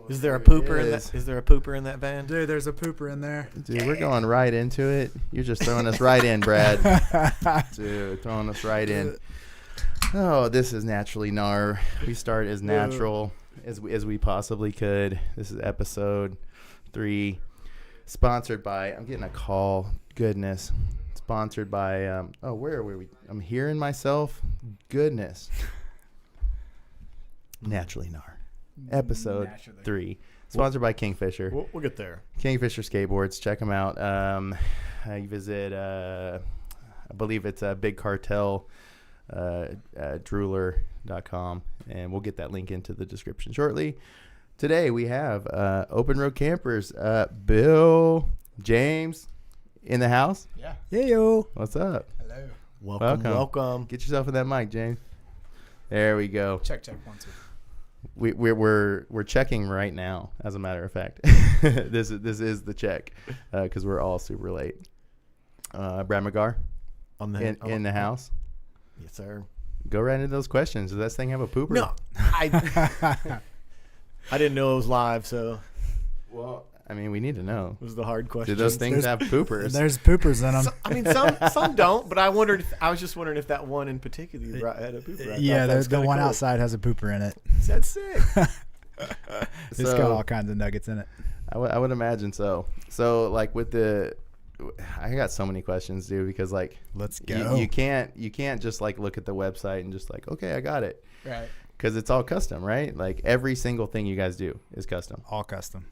Is there a pooper in that? Is there a pooper in that van? Dude, there's a pooper in there. Dude, we're going right into it. You're just throwing us right in, Brad. Dude, throwing us right in. Oh, this is Naturally Gnar. We start as natural as we possibly could. This is episode 3. Sponsored by, I'm getting a call. Goodness. Sponsored by, where were we? I'm hearing myself. Goodness. Naturally Gnar. Episode 3. Sponsored by KINGFISHER. We'll get there. KINGFISHER skateboards. Check them out. You visit, I believe it's Big Cartel. Drooler.com, and we'll get that link into the description shortly. Today we have Open Road Campers, Bill, James in the house. Yeah. Yo. What's up? Hello. Welcome. Get yourself in that mic, James. There we go. Check 1, 2. We're checking right now. As a matter of fact, this is the check because we're all super late. Brad Magar in the house. Yes, sir. Go right into those questions. Does this thing have a pooper? No, I didn't know it was live, so. Well, I mean, we need to know. It was the hard question. Do those things have poopers? There's poopers in them. Some don't, but I was just wondering if that one in particular you brought had a pooper. Yeah, the one outside has a pooper in it. That's sick. It's got all kinds of nuggets in it. I would imagine so. So, like with I got so many questions, dude, because like let's go. You can't just like look at the website and just like, okay, I got it. Right. Because it's all custom, right? Like every single thing you guys do is custom. All custom.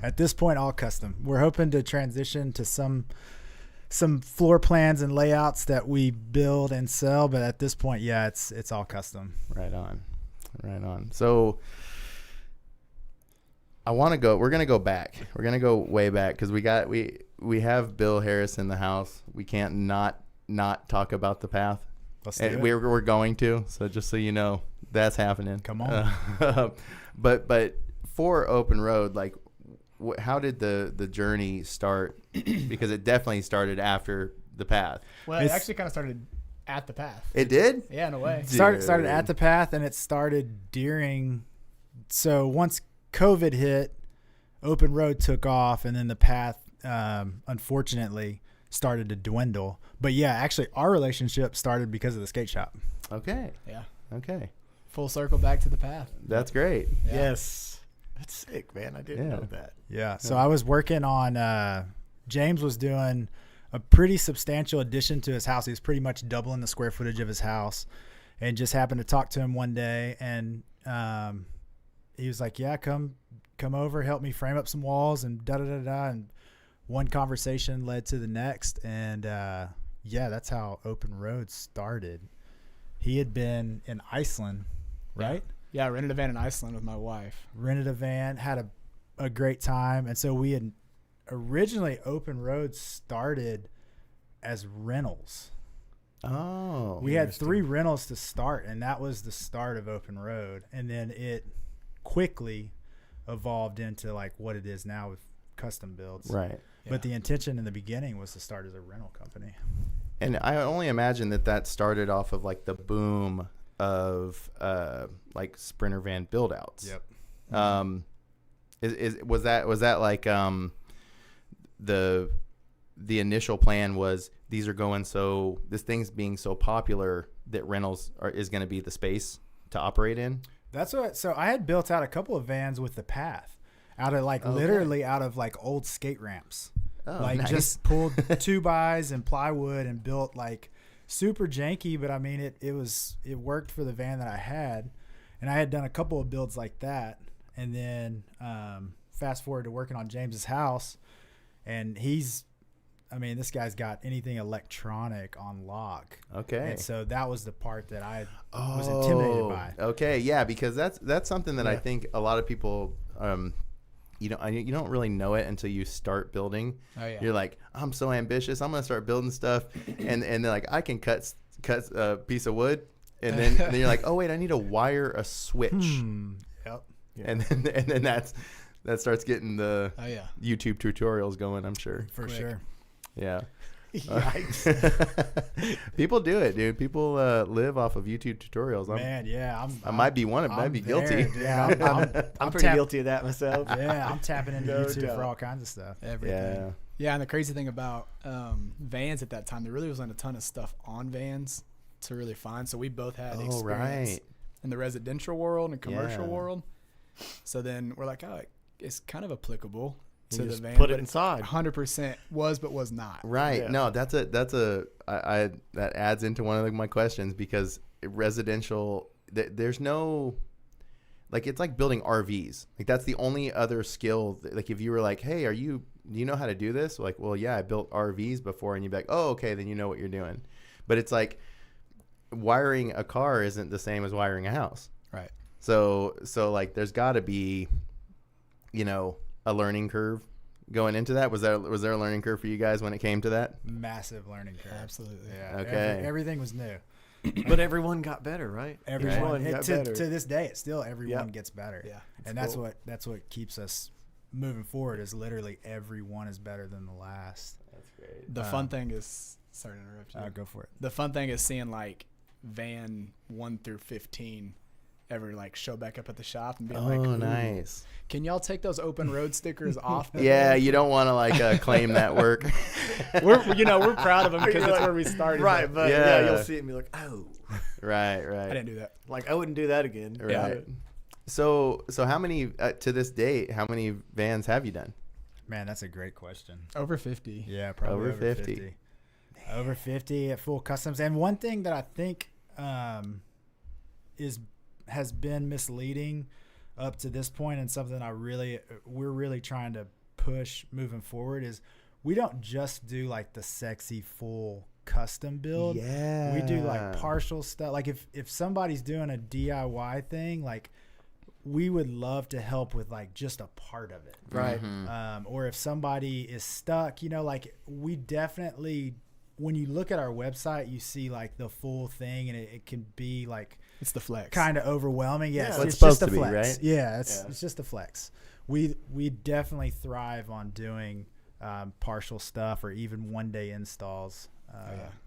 At this point, all custom. We're hoping to transition to some floor plans and layouts that we build and sell, but at this point, yeah, it's all custom. Right on. So we're going to go back. We're going to go way back because we have Bill Harris in the house. We can't not talk about the path. Let's do it. We're going to. So just so you know, that's happening. Come on. But for Open Road, like, how did the journey start? Because it definitely started after the path. Well, it actually kind of started at the path. It did? Yeah, in a way. Started at the path, and it started during. So once COVID hit, Open Road took off, and then the path, unfortunately, started to dwindle. But yeah, actually, our relationship started because of the skate shop. Okay. Yeah. Okay. Full circle back to the path. That's great. Yeah. Yes. That's sick, man. I didn't know that. Yeah. So I was working on. James was doing a pretty substantial addition to his house. He was pretty much doubling the square footage of his house, and just happened to talk to him one day, and he was like, "Yeah, come over, help me frame up some walls," and and one conversation led to the next, and that's how Open Road started. He had been in Iceland, right? Yeah, I rented a van in Iceland with my wife. Rented a van, had a great time, and so we had originally Open Road started as rentals. Oh, we had 3 rentals to start, and that was the start of Open Road, and then it quickly evolved into like what it is now with custom builds. Right. But the intention in the beginning was to start as a rental company. And I only imagine that started off of like the boom of like Sprinter van buildouts. Yep. Was that like the initial plan was these are going this thing's being so popular that rentals is going to be the space to operate in? That's what. So I had built out a couple of vans with the path out of like literally out of like old skate ramps. Oh, like nice. Just pulled 2x and plywood and built like super janky, but I mean it worked for the van that I had, and I had done a couple of builds like that, and then fast forward to working on James's house, and this guy's got anything electronic on lock. Okay. And so that was the part that I was intimidated by. Okay, yeah, because that's something that I think a lot of people you don't really know it until you start building. Oh, yeah. You're like, I'm so ambitious. I'm going to start building stuff. And they're like, I can cut a piece of wood. And then you're like, oh, wait, I need to wire a switch. Yep. Yeah. And then that starts getting the Oh, yeah. YouTube tutorials going, I'm sure. For sure. Yeah. Yikes. People do it, dude. People live off of YouTube tutorials. Man, yeah, I might be one. I might I'm be there, guilty. dude. I'm I'm pretty guilty of that myself. Yeah, I'm tapping into No YouTube doubt. for all kinds of stuff. Everything. Yeah. Yeah, and the crazy thing about vans at that time, there really wasn't a ton of stuff on vans to really find. So we both had Oh, experience right. in the residential world and commercial Yeah. world. So then we're like, oh, it's kind of applicable You to the just van. put it but inside. 100% was, but was not. Right. Yeah. No, that adds into one of my questions, because residential, there's no, like, it's like building RVs. Like, that's the only other skill. Like, if you were like, hey, do you know how to do this? Like, well, yeah, I built RVs before. And you'd be like, oh, okay, then you know what you're doing. But it's like wiring a car isn't the same as wiring a house. Right. So like, there's got to be, a learning curve going into that. Was there a learning curve for you guys when it came to that? Massive learning curve. Absolutely. Yeah. Okay. Everything was new. But everyone got better, right? Everyone got to better. this day, it's still everyone Yep. gets better. Yeah. And that's what keeps us moving forward. Is literally everyone is better than the last. That's great. The fun thing is, sorry to interrupt you. Go for it. The fun thing is seeing like van 1 through 15 ever like show back up at the shop and being like, Oh, "Ooh, nice. can y'all take those open road stickers off?" the Yeah, van?" you don't want to claim that work. we're proud of them because that's where we started. Right, but Yeah. you'll see it and be like, oh. Right. I didn't do that. Like, I wouldn't do that again. Right. So how many to this date? How many vans have you done? Man, that's a great question. Over 50. Yeah, probably Over over 50. 50. Over 50 at full customs. And one thing that I think has been misleading up to this point, and something we're really trying to push moving forward, is we don't just do like the sexy full custom build. Yeah. We do like partial stuff. Like if somebody's doing a DIY thing, like we would love to help with like just a part of it. Right. Mm-hmm. Or if somebody is stuck, like we definitely, when you look at our website, you see like the full thing, and it can be like It's the flex. kind of overwhelming. Yeah, Well, it's it's just supposed a to be, flex. right? Yeah, it's just a flex. We definitely thrive on doing partial stuff or even 1-day installs.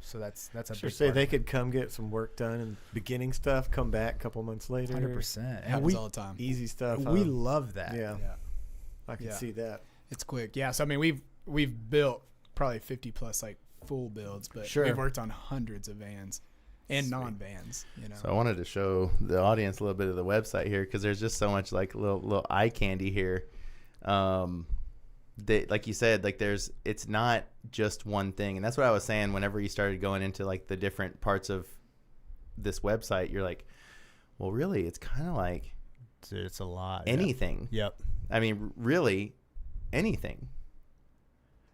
So that's a Sure, big say part they of it. could come get some work done and beginning stuff, come back a couple months later. 100%. And Happens all the time. Easy stuff. we huh? love that. Yeah, Yeah. I can Yeah. see that. It's quick. Yeah. So I mean, we've built probably 50 plus like full builds, but Sure. we've worked on hundreds of vans and non-vans. So I wanted to show the audience a little bit of the website here, because there's just so much like little eye candy here. Like you said, like it's not just one thing, and that's what I was saying. Whenever you started going into like the different parts of this website, you're like, well, really, it's kind of like Dude, it's a lot. anything. Yep. I mean, really, anything.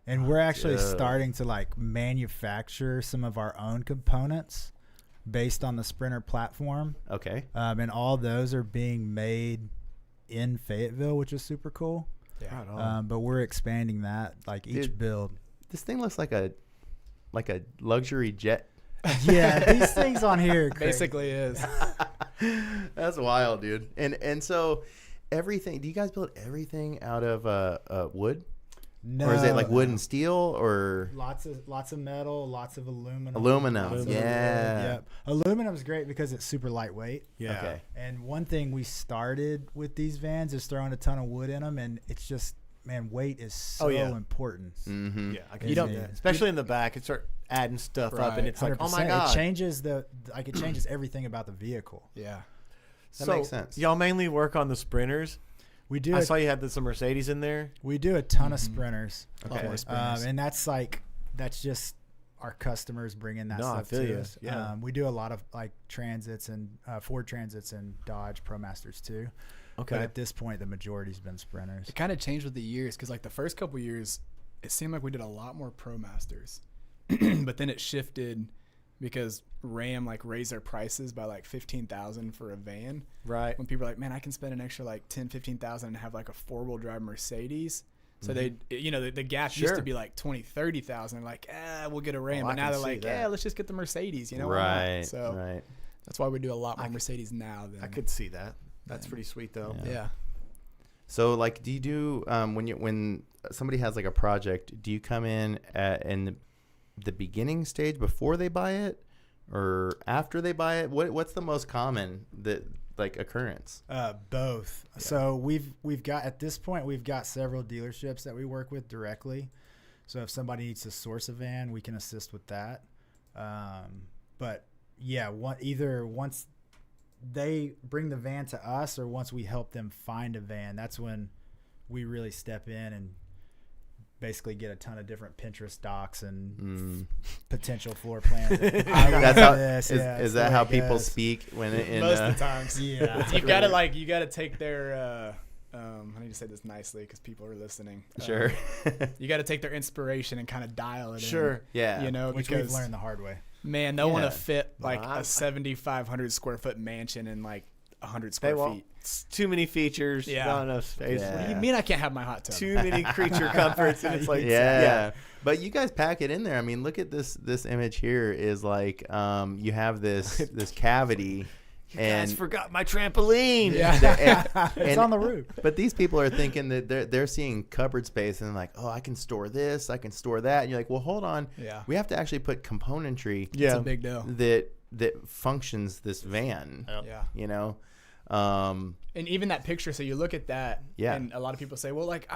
And we're actually Dude. starting to like manufacture some of our own components based on the Sprinter platform. Okay. And all those are being made in Fayetteville, which is super cool. Yeah. Right on. But we're expanding that, like each Dude. build. This thing looks like a luxury jet. Yeah, these things on here are crazy. Basically is. That's wild, dude. And so everything. Do you guys build everything out of wood? No, Or is it like wood and steel, or lots of metal, lots of aluminum. aluminum? Aluminum. Yeah. Yep. Aluminum's great because it's super lightweight. Yeah. Okay. And one thing we started with these vans is throwing a ton of wood in them, and it's just, man, weight is so yeah. important. Mm-hmm. Yeah, I can You see don't- that. Especially in the back, it start adding stuff up, and Right. it's like, oh my 100%. god. It changes it changes everything about the vehicle. Yeah. That So, makes sense. Y'all mainly work on the Sprinters. We do I saw you had some Mercedes in there. we do a ton of Sprinters, A lot more Okay. sprinters. and that's just our customers bringing that No, I stuff feel to you. us. Yeah. We do a lot of like Transits and Ford Transits and Dodge ProMasters too. Okay. But at this point, the majority's been Sprinters. It kind of changed with the years, because like the first couple years, it seemed like we did a lot more ProMasters, but then it shifted because Ram like raised their prices by like $15,000 for a van. Right. When people are like, man, I can spend an extra like $10,000-$15,000 and have like a 4-wheel drive Mercedes. So the gap used Sure. to be like $20,000-$30,000. Like, we'll get a Ram, Oh, I but now can they're see like, that. let's just get the Mercedes. Why not? Right. So Right. that's why we do a lot more Mercedes now than I could see that. That's pretty sweet though. yeah. So, like, do you do when somebody has like a project? Do you come in and the beginning stage before they buy it or after they buy it? What's the most common occurrence? Both. Yeah. So we've got, at this point, we've got several dealerships that we work with directly. So if somebody needs to source a van, we can assist with that. But yeah, either once they bring the van to us or once we help them find a van, that's when we really step in and basically get a ton of different Pinterest docs and potential floor plans. Is that how people speak when most of the times? Yeah. You gotta take their I need to say this nicely because people are listening. Sure. You got to take their inspiration and kind of dial it in. Sure. Yeah. You know, which because we've learned the hard way. Man, they'll want to fit like a 7,500 square foot mansion in like 100 square feet. It's too many features. Yeah. Not enough space. Yeah. What do you mean I can't have my hot tub? Too many creature comforts, and it's like yeah. But you guys pack it in there. I mean, look at this image here. Is like you have this cavity. You guys forgot my trampoline. Yeah. It's on the roof. But these people are thinking that they're seeing cupboard space and they're like, oh, I can store this, I can store that. And you're like, well, hold on. Yeah. We have to actually put componentry It's a big deal. that functions this van. Yeah. You know? And even that picture, so you look at that, Yeah. and a lot of people say, well, like,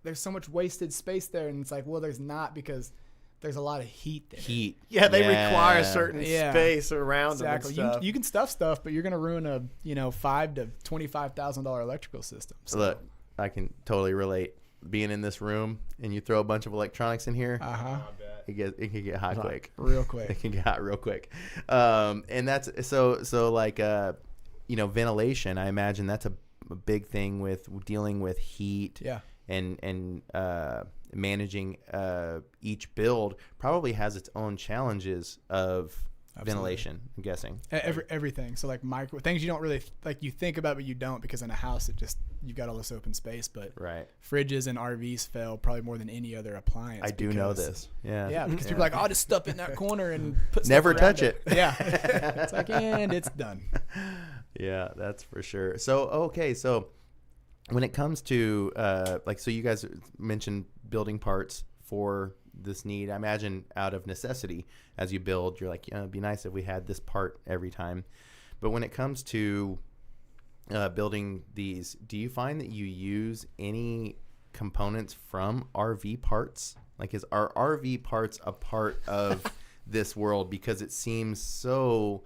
there's so much wasted space there. And it's like, well, there's not, because there's a lot of heat there. Yeah, they require a certain Yeah. space around Exactly. them and stuff. You can stuff stuff, but you're going to ruin a $5,000 to $25,000 electrical system. So. Look, I can totally relate. Being in this room and you throw a bunch of electronics in here, it can get hot quick. Real quick. It can get hot real quick. And that's so like ventilation. I imagine that's a big thing with dealing with heat. Yeah. And managing each build probably has its own challenges of ventilation, I'm guessing. Everything. So like micro things you don't really you think about, but you don't, because in a house you've got all this open space. But right, fridges and RVs fail probably more than any other appliance. I do know this. Yeah, because people are like, oh, just stuff in that corner and put stuff never around touch it. Yeah, it's like, and it's done. Yeah, that's for sure. So okay, so when it comes to so you guys mentioned building parts for this need. I imagine out of necessity, as you build, you're like, it'd be nice if we had this part every time. But when it comes to building these, do you find that you use any components from RV parts? Like, are RV parts a part of this world, because it seems so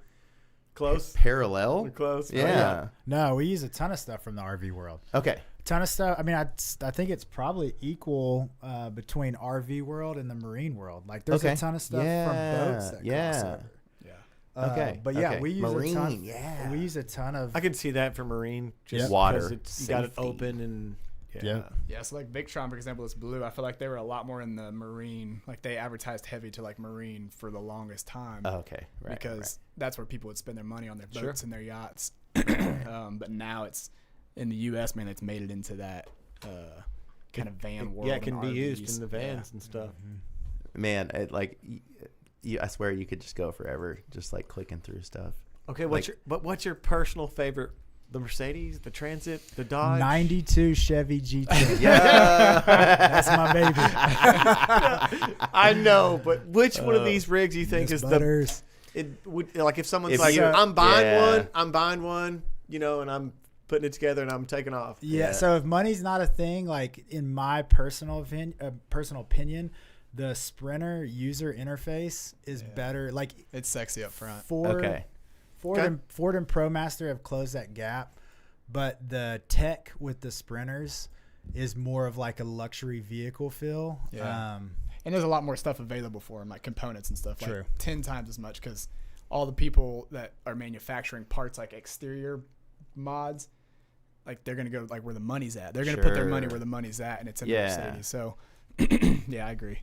close, parallel? We're close. Yeah. No, we use a ton of stuff from the RV world. Okay. Ton of stuff. I mean, I think it's probably equal between RV world and the marine world. Like, there's a ton of stuff from boats that cross over. Yeah. Okay. But yeah, okay. we use marine, a ton. Yeah. We use a ton of. I can see that for marine. Just water. You got it open and. Yeah, so like Victron, for example, is blue. I feel like they were a lot more in the marine. Like, they advertised heavy to like marine for the longest time. Oh, okay, right. Because that's where people would spend their money on their boats and their yachts. But now it's in the U.S. Man, it's made it into that kind of van world. Yeah, it can and be RVs. used in the vans and stuff. Man, I swear you could just go forever, just like clicking through stuff. Okay, what's your personal favorite? The Mercedes, the Transit, the Dodge? 92 Chevy GT. Yeah. That's my baby. I know, but which one of these rigs do you think is Butters. like, if someone's I'm buying one, and I'm putting it together and I'm taking off. Yeah. So if money's not a thing, like, in my personal opinion, the Sprinter user interface is better. Like, it's sexy up front. Ford and ProMaster have closed that gap, but the tech with the Sprinters is more of like a luxury vehicle feel. Yeah. And there's a lot more stuff available for them, like components and stuff. True. Like 10 times as much, because all the people that are manufacturing parts, like exterior mods, like, they're going to go like where the money's at. They're going to put their money where the money's at, and it's in the Mercedes. So, yeah, I agree.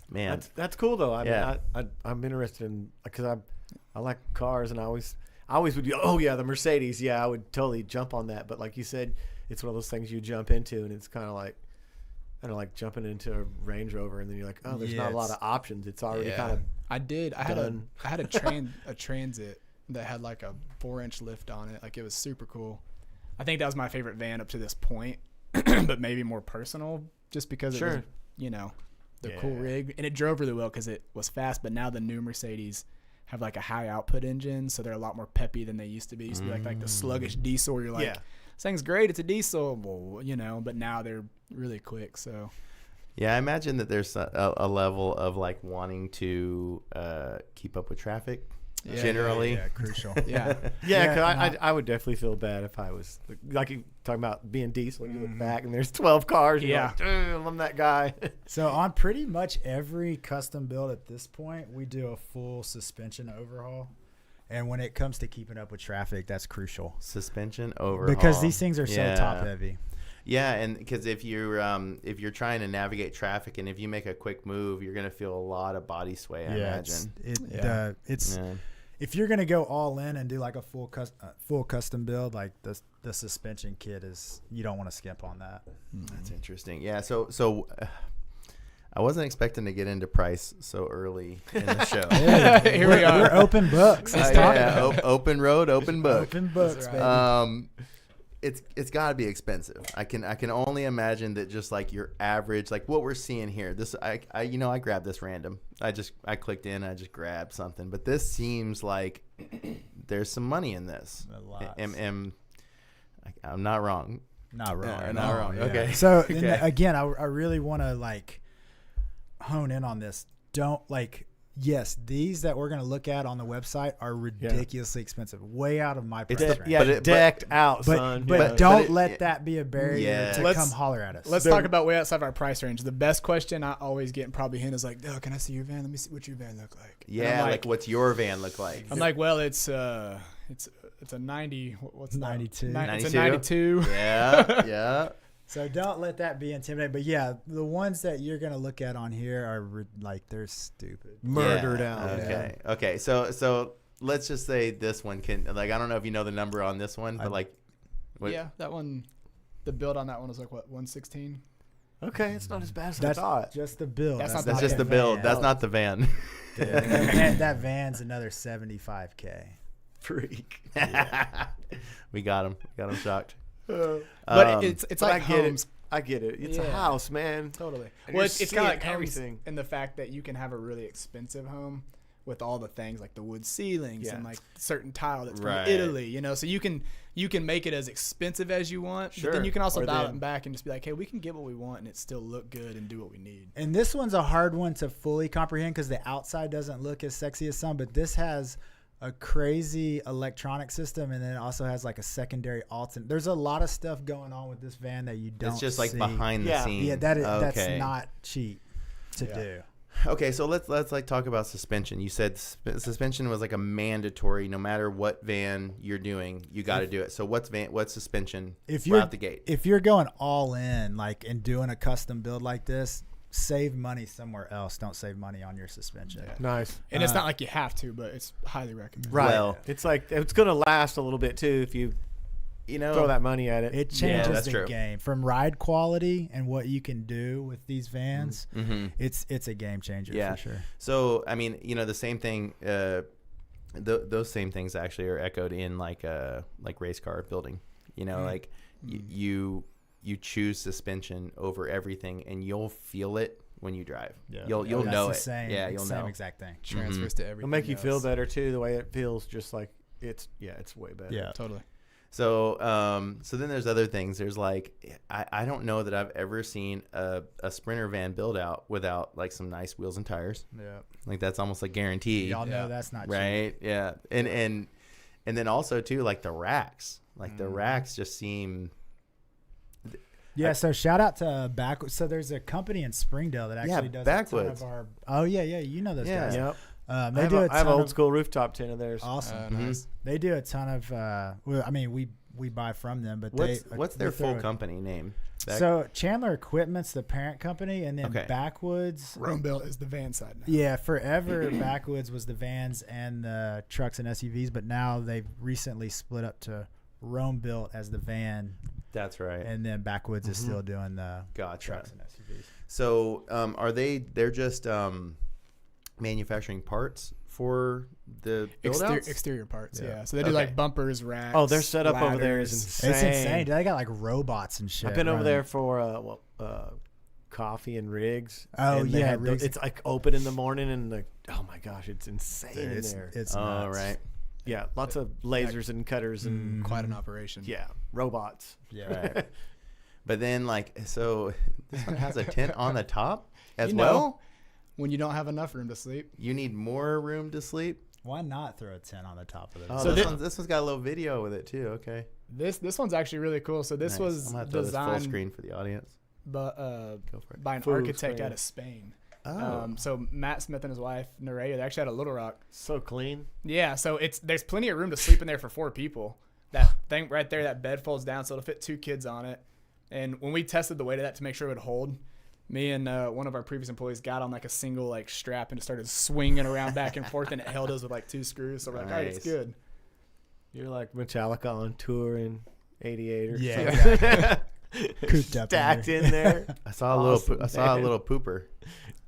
Man, that's cool though. I mean, I'm interested in, because I like cars, and I always would go, oh yeah, the Mercedes. Yeah, I would totally jump on that. But like you said, it's one of those things you jump into, and it's kind of like, I don't know, like jumping into a Range Rover, and then you're like, oh, there's not a lot of options. It's already kind of. I had a Transit that had like a 4-inch lift on it. Like, it was super cool. I think that was my favorite van up to this point, but maybe more personal, just because it was, the cool rig, and it drove really well because it was fast. But now the new Mercedes have like a high output engine, so they're a lot more peppy than they used to be. It used to be like the sluggish diesel where you're like, this thing's great, it's a diesel, well, you know, but now they're really quick. So yeah, I imagine that there's a level of like wanting to keep up with traffic. Generally, yeah, crucial. Yeah, because I would definitely feel bad if I was like you talking about being diesel. You look back and there's 12 cars. And you're like, I'm that guy. So on pretty much every custom build at this point, we do a full suspension overhaul. And when it comes to keeping up with traffic, that's crucial. Suspension overhaul, because these things are so top heavy. Yeah, and because if you're trying to navigate traffic and if you make a quick move, you're gonna feel a lot of body sway. I imagine. If you're gonna go all in and do like a full custom build, like the suspension kit is, you don't want to skimp on that. That's interesting. Yeah. So I wasn't expecting to get into price so early in the show. Here we are. We're open books. Open road, open book. Open books, right. baby. It's got to be expensive. I can only imagine that just like your average, like what we're seeing here. This I grabbed this random. I clicked in. I just grabbed something, but this seems like there's some money in this. I'm not wrong. Not wrong. Yeah, not wrong. Yeah. Okay. So again, I really want to like hone in on this. Don't like. Yes, these that we're going to look at on the website are ridiculously expensive, way out of my price range. Decked out, son. But don't let that be a barrier to come holler at us. Let's talk about way outside of our price range. The best question I always get and probably hint is like, "Oh, can I see your van? Let me see what your van look like." Yeah, like what's your van look like? I'm like, well, it's a 90. What's 92? It's a 92. Yeah. So don't let that be intimidating. But yeah, the ones that you're gonna look at on here are like they're stupid, murdered out. Okay. So let's just say this one can, like, I don't know if you know the number on this one, but like, yeah, that one, the build on that one was like what, 116. Okay, it's not as bad as I thought. Just the build. That's just the build. That's not the van. That van's another $75K. Freak. We got him. Got him shocked. But it's like homes. I get it. It's a house, man. Totally. And Well, it's kind of like everything. homes and the fact that you can have a really expensive home with all the things like the wood ceilings and like certain tile that's from Italy, you know. So you can make it as expensive as you want, but then you can also dial it back and just be like, hey, we can get what we want and it still look good and do what we need. And this one's a hard one to fully comprehend because the outside doesn't look as sexy as some, but this has a crazy electronic system, and then it also has like a secondary alternate. There's a lot of stuff going on with this van that you don't see. It's just like behind the scenes. Yeah, that's not cheap to do. Okay, so let's like talk about suspension. You said suspension was like a mandatory, no matter what van you're doing, you got to do it. So what's suspension out the gate? If you're going all in, like, and doing a custom build like this, save money somewhere else. Don't save money on your suspension. Nice. And it's not like you have to, but it's highly recommended. Right. Well, it's like it's going to last a little bit too if you throw that money at it. It changes the game from ride quality and what you can do with these vans. Mm-hmm. It's a game changer for sure. So I mean, the same thing. Those same things actually are echoed in like race car building. Like you choose suspension over everything, and you'll feel it when you drive. Yeah. You'll know it. You'll know. Same exact thing. Transfers to everything. It'll make you feel better too. The way it feels, just like it's way better. Yeah, totally. So then there's other things. There's like I don't know that I've ever seen a Sprinter van build out without like some nice wheels and tires. Yeah, like that's almost like guaranteed. Y'all know that's not right. cheap. Yeah, and then also too, like the racks. Like the racks just seem. Yeah, so shout out to Backwoods. So there's a company in Springdale that actually does Backwoods. a ton of our. Oh yeah, you know those guys. Yep. I have an old school rooftop tent of theirs. Awesome. Nice. They do a ton of. Well, I mean, we buy from them, but what's their full company name? So Chandler Equipment's the parent company, and then Backwoods. Rome Built is the van side now. Yeah, forever Backwoods was the vans and the trucks and SUVs, but now they've recently split up to Rome Built as the van. That's right. And then Backwoods is still doing the trucks and SUVs. So they're just manufacturing parts for the build-outs? Exterior parts, yeah. So they do like bumpers, racks. Oh, their setup over there is insane. It's insane. They got like robots and shit. I've been over there for coffee and rigs. Oh, and they yeah, had rigs. it's like open in the morning and oh my gosh, it's insane Dude, in there. it's Oh, nuts. right. Yeah, lots of lasers and cutters and Quite an operation. yeah, robots. Yeah. Right. But then, like, so this one has a tent on the top as You know. well. When you don't have enough room to sleep. You need more room to sleep. Why not throw a tent on the top of it? Oh, So this one's got a little video with it too. Okay. This one's actually really cool. So this Nice. was I'm gonna throw this full designed screen for the audience. by, Go for it. by an Full architect screen. out of Spain. Oh. So Matt Smith and his wife Nerea, they actually had a Little Rock. So clean. Yeah, so there's plenty of room to sleep in there for 4 people. That thing right there, that bed folds down, so it'll fit 2 kids on it. And when we tested the weight of that to make sure it would hold, me and one of our previous employees got on like a single like strap and started swinging around back and forth, and it held us with like 2 screws. So we're like, all right, it's Nice. good. You're like Metallica on tour in '88 or Yeah, something. Cooped up in Stacked there. in there. I saw a Awesome, I saw a man. little pooper.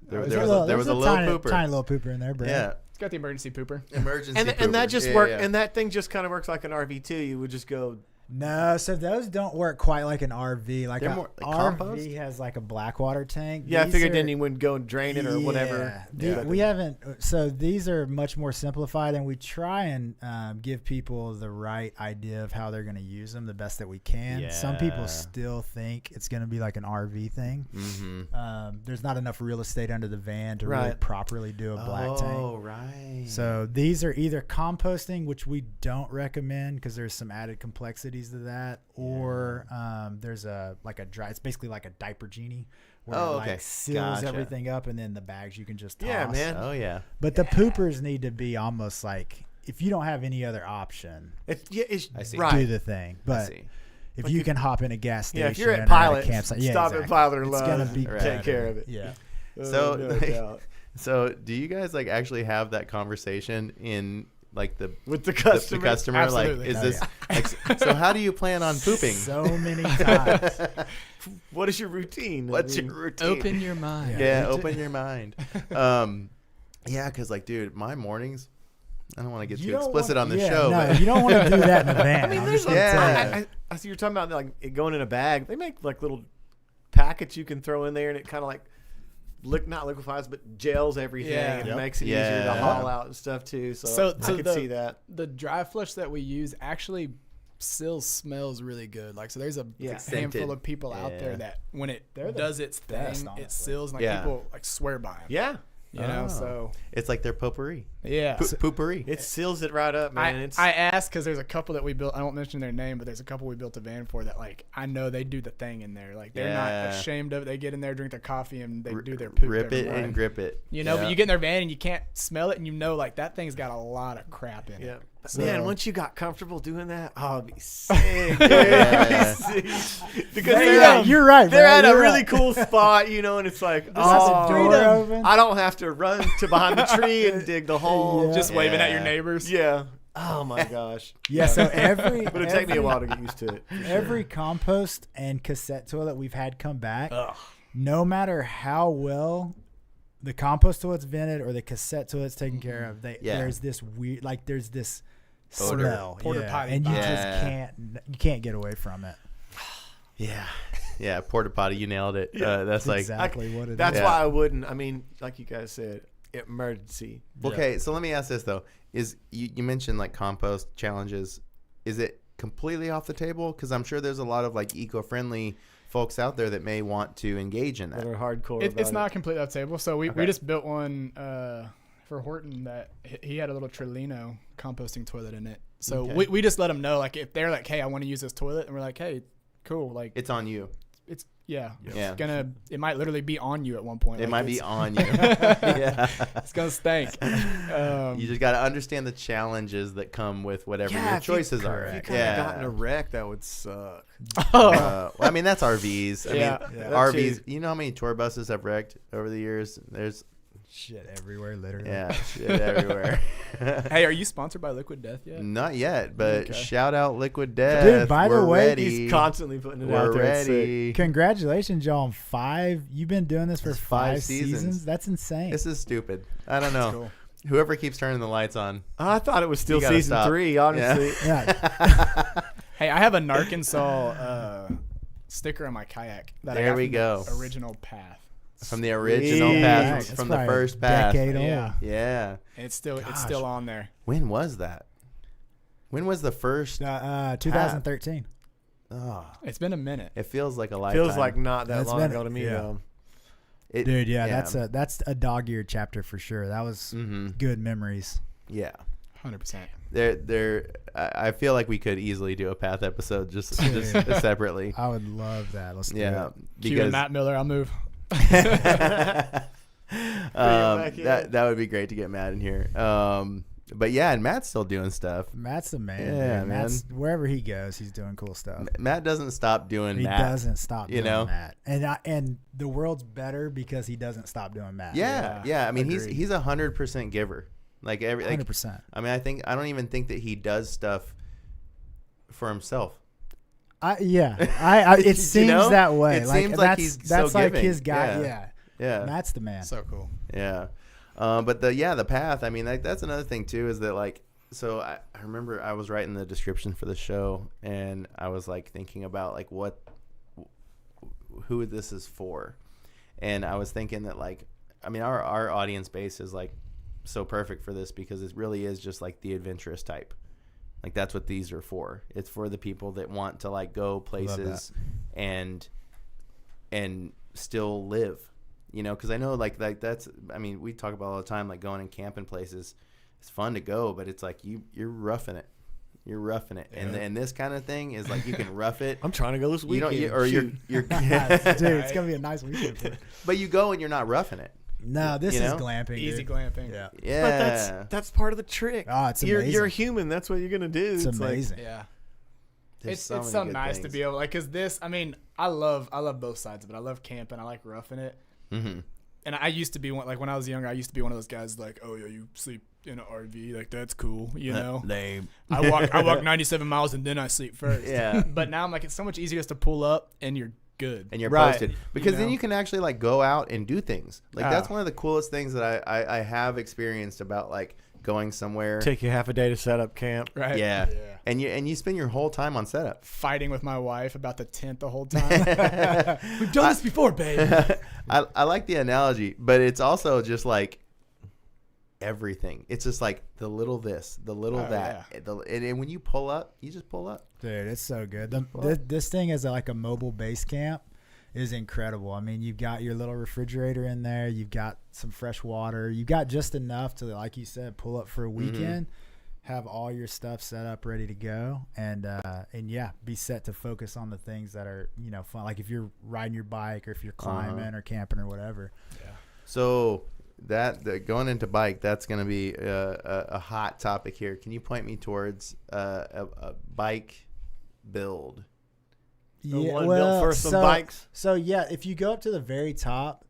There There's was a little tiny, pooper. tiny little pooper in there, Brad. Yeah. It's got the emergency pooper. Emergency. And that pooper. just Yeah, worked, yeah. and that thing just kind of works like an RV too. You would just go. No, so those don't work quite like an RV. Like They're an more like RV compost? has like a blackwater tank. Yeah, I These figured are- then you wouldn't go and drain it or whatever. Yeah. We haven't. So these are much more simplified, and we try and give people the right idea of how they're going to use them the best that we can. Some Yeah. people still think it's going to be like an RV thing. Mm-hmm. There's not enough real estate under the van to really Right. properly do a black tank. Oh, right. So these are either composting, which we don't recommend because there's some added complexities to that, or there's a dry. It's basically like a diaper genie, where Oh, it like okay. seals Gotcha. everything up, and then the bags you can just toss. Yeah, man. Oh yeah. But the poopers need to be almost like if you don't have any other option, It's I see. do right. the thing. I But see. if Like you if- can hop in a gas station, Yeah, if you're or at Pilot, a campsite, yeah, stop at exactly. Pilot or It's Love's gonna and be Right. take better. care of it. Yeah. So, no like- doubt. So, do you guys like actually have that conversation in like the With the the customer. customer? Absolutely. Like, is Oh, this? Like, so, how do you plan on pooping? So many times. What is your routine? What's I mean, your routine? Open your mind. Yeah, open your mind. Yeah, because like, dude, my mornings. I don't want to get You too don't explicit wanna- on the yeah, show, no, but you don't want to do that in the van. I mean, I'm there's just like, gonna tell Yeah. you. I see you're talking about like it going in a bag. They make like little packets you can throw in there, and it kind of like not liquefies, but gels everything, Yeah. and Yep. it makes it easier to Yeah. haul out and stuff too. So, So I could the- see that. The dry flush that we use actually still smells really good. Like, so there's a Yeah. handful Scented. of people out there Yeah. that when it They're the does its best, thing, it honestly. seals, and like Yeah. people like swear by them. Yeah, You know, Oh. so it's like their potpourri. yeah. Poopery. it seals it right up, man. It's I asked because there's a couple that we built. I won't mention their name, but there's a couple we built a van for that. Like, I know they do the thing in there. Like, they're Yeah. not ashamed of it. They get in there, drink their coffee, and they do their poop. Rip every it morning. and grip it. You know, Yeah. but you get in their van and you can't smell it, and you know, like that thing's got a lot of crap in yeah. it. But So- man, once you got comfortable doing that, oh, it'd be sick, dude. Yeah. It'd be sick. Because Yeah, they're, you're right. they're Brad, at a you're really right. cool spot, you know, and it's like, Just have the door freedom. open. I don't have to run to behind the tree and dig the hole. Yeah. Just waving at your Yeah. neighbors. Yeah. Oh my gosh. Yeah, so every But it'd take me a while to get used to it. for sure. every compost and cassette toilet we've had come back, Ugh. no matter how well the compost toilet's vented or the cassette toilet's taken care of, Yeah. there's this weird, like there's this Odor. smell, Porta yeah, potty and you vibe. just can't get away from it. Yeah. Yeah. Porta potty. You nailed it. Yeah. That's like. exactly what it is. That's Yeah. why I wouldn't. I mean, like you guys said, emergency. Okay, so let me ask this though: Is you mentioned like compost challenges? Is it completely off the table? Because I'm sure there's a lot of like eco-friendly folks out there that may want to engage in That that. are hardcore. It's about not it. completely off the table. So we Okay. just built one for Horton that he had a little Trillino composting toilet in it. So Okay. we just let them know, like, if they're like, hey, I want to use this toilet, and we're like, hey, cool, like It's on you. it's yeah, Yeah. it might literally be on you at one point. It Like, might be it's- on you. Yeah. It's gonna stink. You just got to understand the challenges that come with whatever your if you- choices are. If you kind of Yeah. got in a wreck, that would suck. Well, I mean, that's RVs. I Yeah. mean, Yeah. RVs. That You know how many tour buses have wrecked over the years? There's shit everywhere, literally. yeah, shit everywhere. Hey, are you sponsored by Liquid Death yet? Not yet, but Okay. shout out Liquid Death. by the We're way, ready. He's constantly putting it We're out there. It's sick. ready. Congratulations, y'all, on 5. You've been doing this for It's 5 seasons. seasons. That's insane. This is stupid. I don't know. Cool. Whoever keeps turning the lights on. I thought it was still You gotta season stop. 3, honestly. yeah. Hey, I have a Gnarkansas sticker on my kayak. That There I got we from go. The original path. From the original Sweet. path, That's from the probably first path. decade old. Yeah. Yeah. And it's still Gosh. on there. When was that? When was the first? 2013. Oh, It's been a minute. it feels like a lifetime. Feels like not that That's long been- ago to me yeah. though. Dude, yeah, that's a dog-eared chapter for sure. That was Mm-hmm. good memories. Yeah. 100%. I feel like we could easily do a path episode just separately. I would love that. Let's do Yeah, it. Cue and Matt Miller, I'll move. back in. that would be great to get Matt in here. But yeah, and Matt's still doing stuff. Matt's the man. Yeah, dude. Matt's, wherever he goes, he's doing cool stuff. Matt doesn't stop doing He Matt. doesn't stop you doing know? Matt. And the world's better because he doesn't stop doing Matt. Yeah. I mean, Agreed. he's 100% giver. Like 100%. I mean, I don't even think that he does stuff for himself. It seems know? that way. It like seems like that's he's that's so like giving. his guy. Yeah. Yeah. Matt's the man. So cool. Yeah. But the path, I mean, that's another thing too, is that like, so I remember I was writing the description for the show and I was like thinking about like who this is for. And I was thinking that like, I mean, our audience base is like so perfect for this because it really is just like the adventurous type. Like that's what these are for. It's for the people that want to like go places and still live, you know, because I know like that's, I mean, we talk about all the time, like going and camping places. It's fun to go, but it's like you're roughing it. You're roughing it. Yeah. And this kind of thing is like you can rough it. I'm trying to go this You don't, weekend. or you're Dude, it's gonna be a nice weekend. For it. but you go and you're not roughing it. No, this You is know? glamping. Easy dude. glamping. Yeah, Yeah. But that's part of the trick. Oh, it's You're a amazing. human. That's what you're gonna do. it's like- amazing. Yeah. There's It's so so many good nice to things. be able, like, because this, I mean, I love both sides of it. I love camping. I like roughing it. Mm-hmm. And I used to be one, like when I was younger, I used to be one of those guys like, oh yeah, you sleep in an RV, like that's cool, you know. Lame. I walk 97 miles and then I sleep first. Yeah. But now I'm like, it's so much easier just to pull up and you're good. And you're Right. posted because then know? you can actually like go out and do things. Like Ah. that's one of the coolest things that I have experienced about like going somewhere. Take you half a day to set up camp. Right. Yeah. And you spend your whole time on setup. Fighting with my wife about the tent the whole time. We've done this before, babe. I like the analogy, but it's also just like everything. It's just like the little this, the little Oh, that. And when you pull up, you just pull up. Dude, it's so good. This thing is like a mobile base camp is incredible. I mean, you've got your little refrigerator in there. You've got some fresh water. You've got just enough to, like you said, pull up for a weekend, have all your stuff set up, ready to go, and yeah, be set to focus on the things that are, you know, fun. Like if you're riding your bike or if you're climbing or camping or whatever. So that going into bike, that's going to be a hot topic here. Can you point me towards a bike build? The one built for some bikes. So yeah, if you go up to the very top,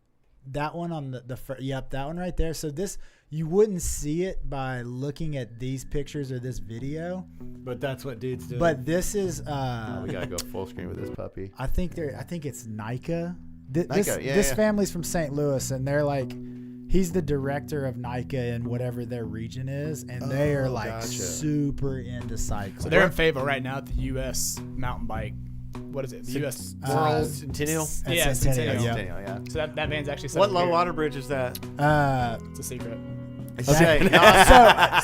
that one on yep, that one right there. So this, you wouldn't see it by looking at these pictures or this video, But that's what dudes do. but this is We gotta go full screen with this puppy. I think it's NICA. This NICA, yeah, this yeah. family's from St. Louis, and they're like, he's the director of NICA in whatever their region is, and they are like gotcha. super into cycling. So they're in Fayetteville right now at the U.S. mountain bike. What is it? The U.S. World. Centennial. Yeah, Centennial. yeah. Yeah. So that van's actually set What up low here. water bridge is that? It's a secret. Okay.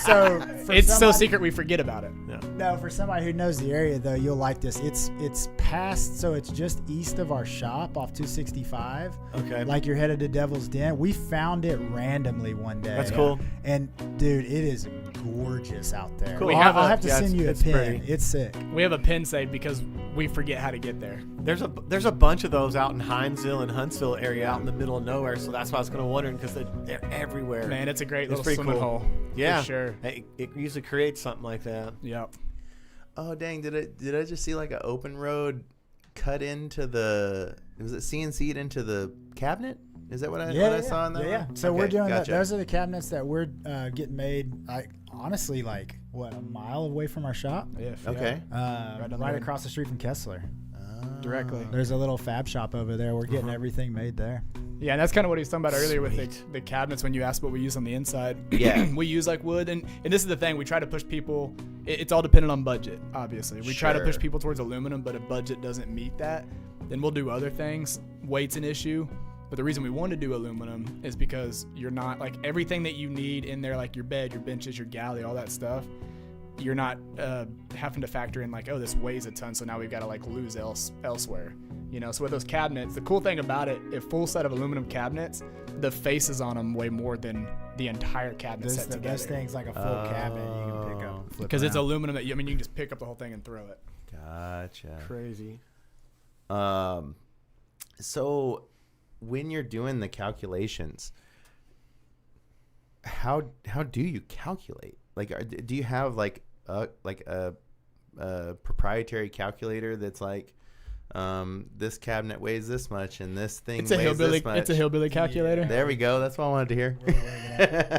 So for It's so somebody- secret we forget about it. No, for somebody who knows the area though, you'll like this. It's past, so it's just east of our shop off 265. Okay. Like you're headed to Devil's Den. We found it randomly one day. That's cool. And dude, it is gorgeous out there. Cool. I'll have to send you a it's pin. pretty. It's sick. We have a pin saved because we forget how to get there. There's a bunch of those out in Hinesville and Huntsville area out in the middle of nowhere. So that's why I was kind of wondering because they're everywhere. Man, it's a great It's little pretty swimming cool. hole. Yeah. For sure. It usually creates something like that. Yep. Oh dang! Did I just see like an open road cut into the? Was it CNC'd into the cabinet? Is that what I saw in that? Yeah. one? So Okay, we're doing gotcha. that. Those are the cabinets that we're getting made. Like honestly, like what, a mile away from our shop? Okay. down the Right road. across the street from Kessler. Directly. There's a little fab shop over there. We're getting everything made there. Yeah, and that's kind of what he was talking about earlier with the cabinets when you asked what we use on the inside. Yeah. We use like wood, and this is the thing. We try to push people. It's all dependent on budget, obviously. We try to push Sure. people towards aluminum, but if budget doesn't meet that, then we'll do other things. Weight's an issue. But the reason we want to do aluminum is because you're not like everything that you need in there, like your bed, your benches, your galley, all that stuff. You're not having to factor in like, oh, this weighs a ton, so now we've got to like lose elsewhere. You know, so with those cabinets, the cool thing about it, a full set of aluminum cabinets, the faces on them weigh more than the entire cabinet set together. Those things like a full cabinet you can pick up. Because it's aluminum that you can just pick up the whole thing and throw it. Gotcha. Crazy. So when you're doing the calculations, how do you calculate? Like, do you have like a proprietary calculator that's like, this cabinet weighs this much and this thing weighs this much? It's a hillbilly calculator. Yeah. There we go. That's what I wanted to hear.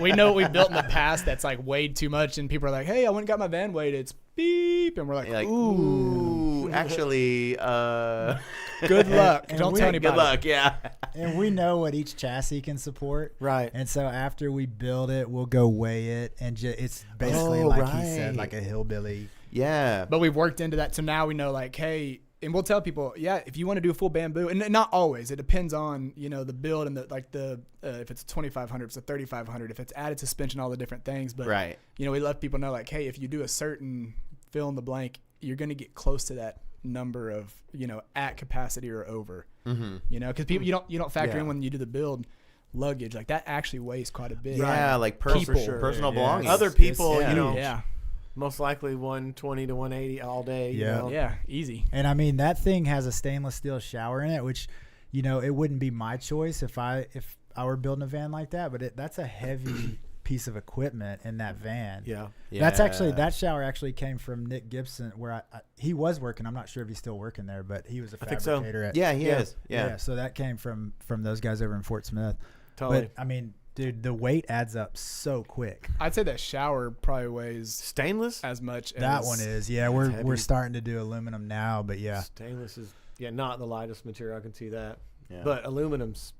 We know what we built in the past that's like weighed too much, and people are like, "Hey, I went and got my van weighed. It's beep," and we're like, "Ooh, actually, good luck. Don't tell anybody. Good luck, yeah." And we know what each chassis can support, right? And so after we build it, we'll go weigh it, and it's basically like he said, like a hillbilly. Yeah. But we've worked into that, so now we know, like, hey. And we'll tell people, yeah, if you want to do a full bamboo, and not always, it depends on, you know, the build and the if it's a 2500, if it's a 3500, if it's added suspension, all the different things. But right. You know, we let people know, like, hey, if you do a certain fill in the blank, you're going to get close to that number of, you know, at capacity or over. Mm-hmm. You know, because people you don't factor in when you do the build luggage, like that actually weighs quite a bit. Yeah, right? like personal yeah. belongings. Other people, yeah. you know. Yeah. Most likely 120 to 180 all day. Yeah. You know? Yeah, easy. And I mean, that thing has a stainless steel shower in it, which, you know, it wouldn't be my choice if I were building a van like that. But that's a heavy piece of equipment in that van. Yeah. That's actually, that shower actually came from Nick Gibson, where he was working. I'm not sure if he's still working there, but he was a fabricator. Yeah, he is. Yeah. So that came from those guys over in Fort Smith. Totally. But I mean, dude, the weight adds up so quick. I'd say that shower probably weighs stainless as much. That as one is. Yeah, we're starting to do aluminum now, but yeah. Stainless is not the lightest material. I can see that. Yeah. But aluminum's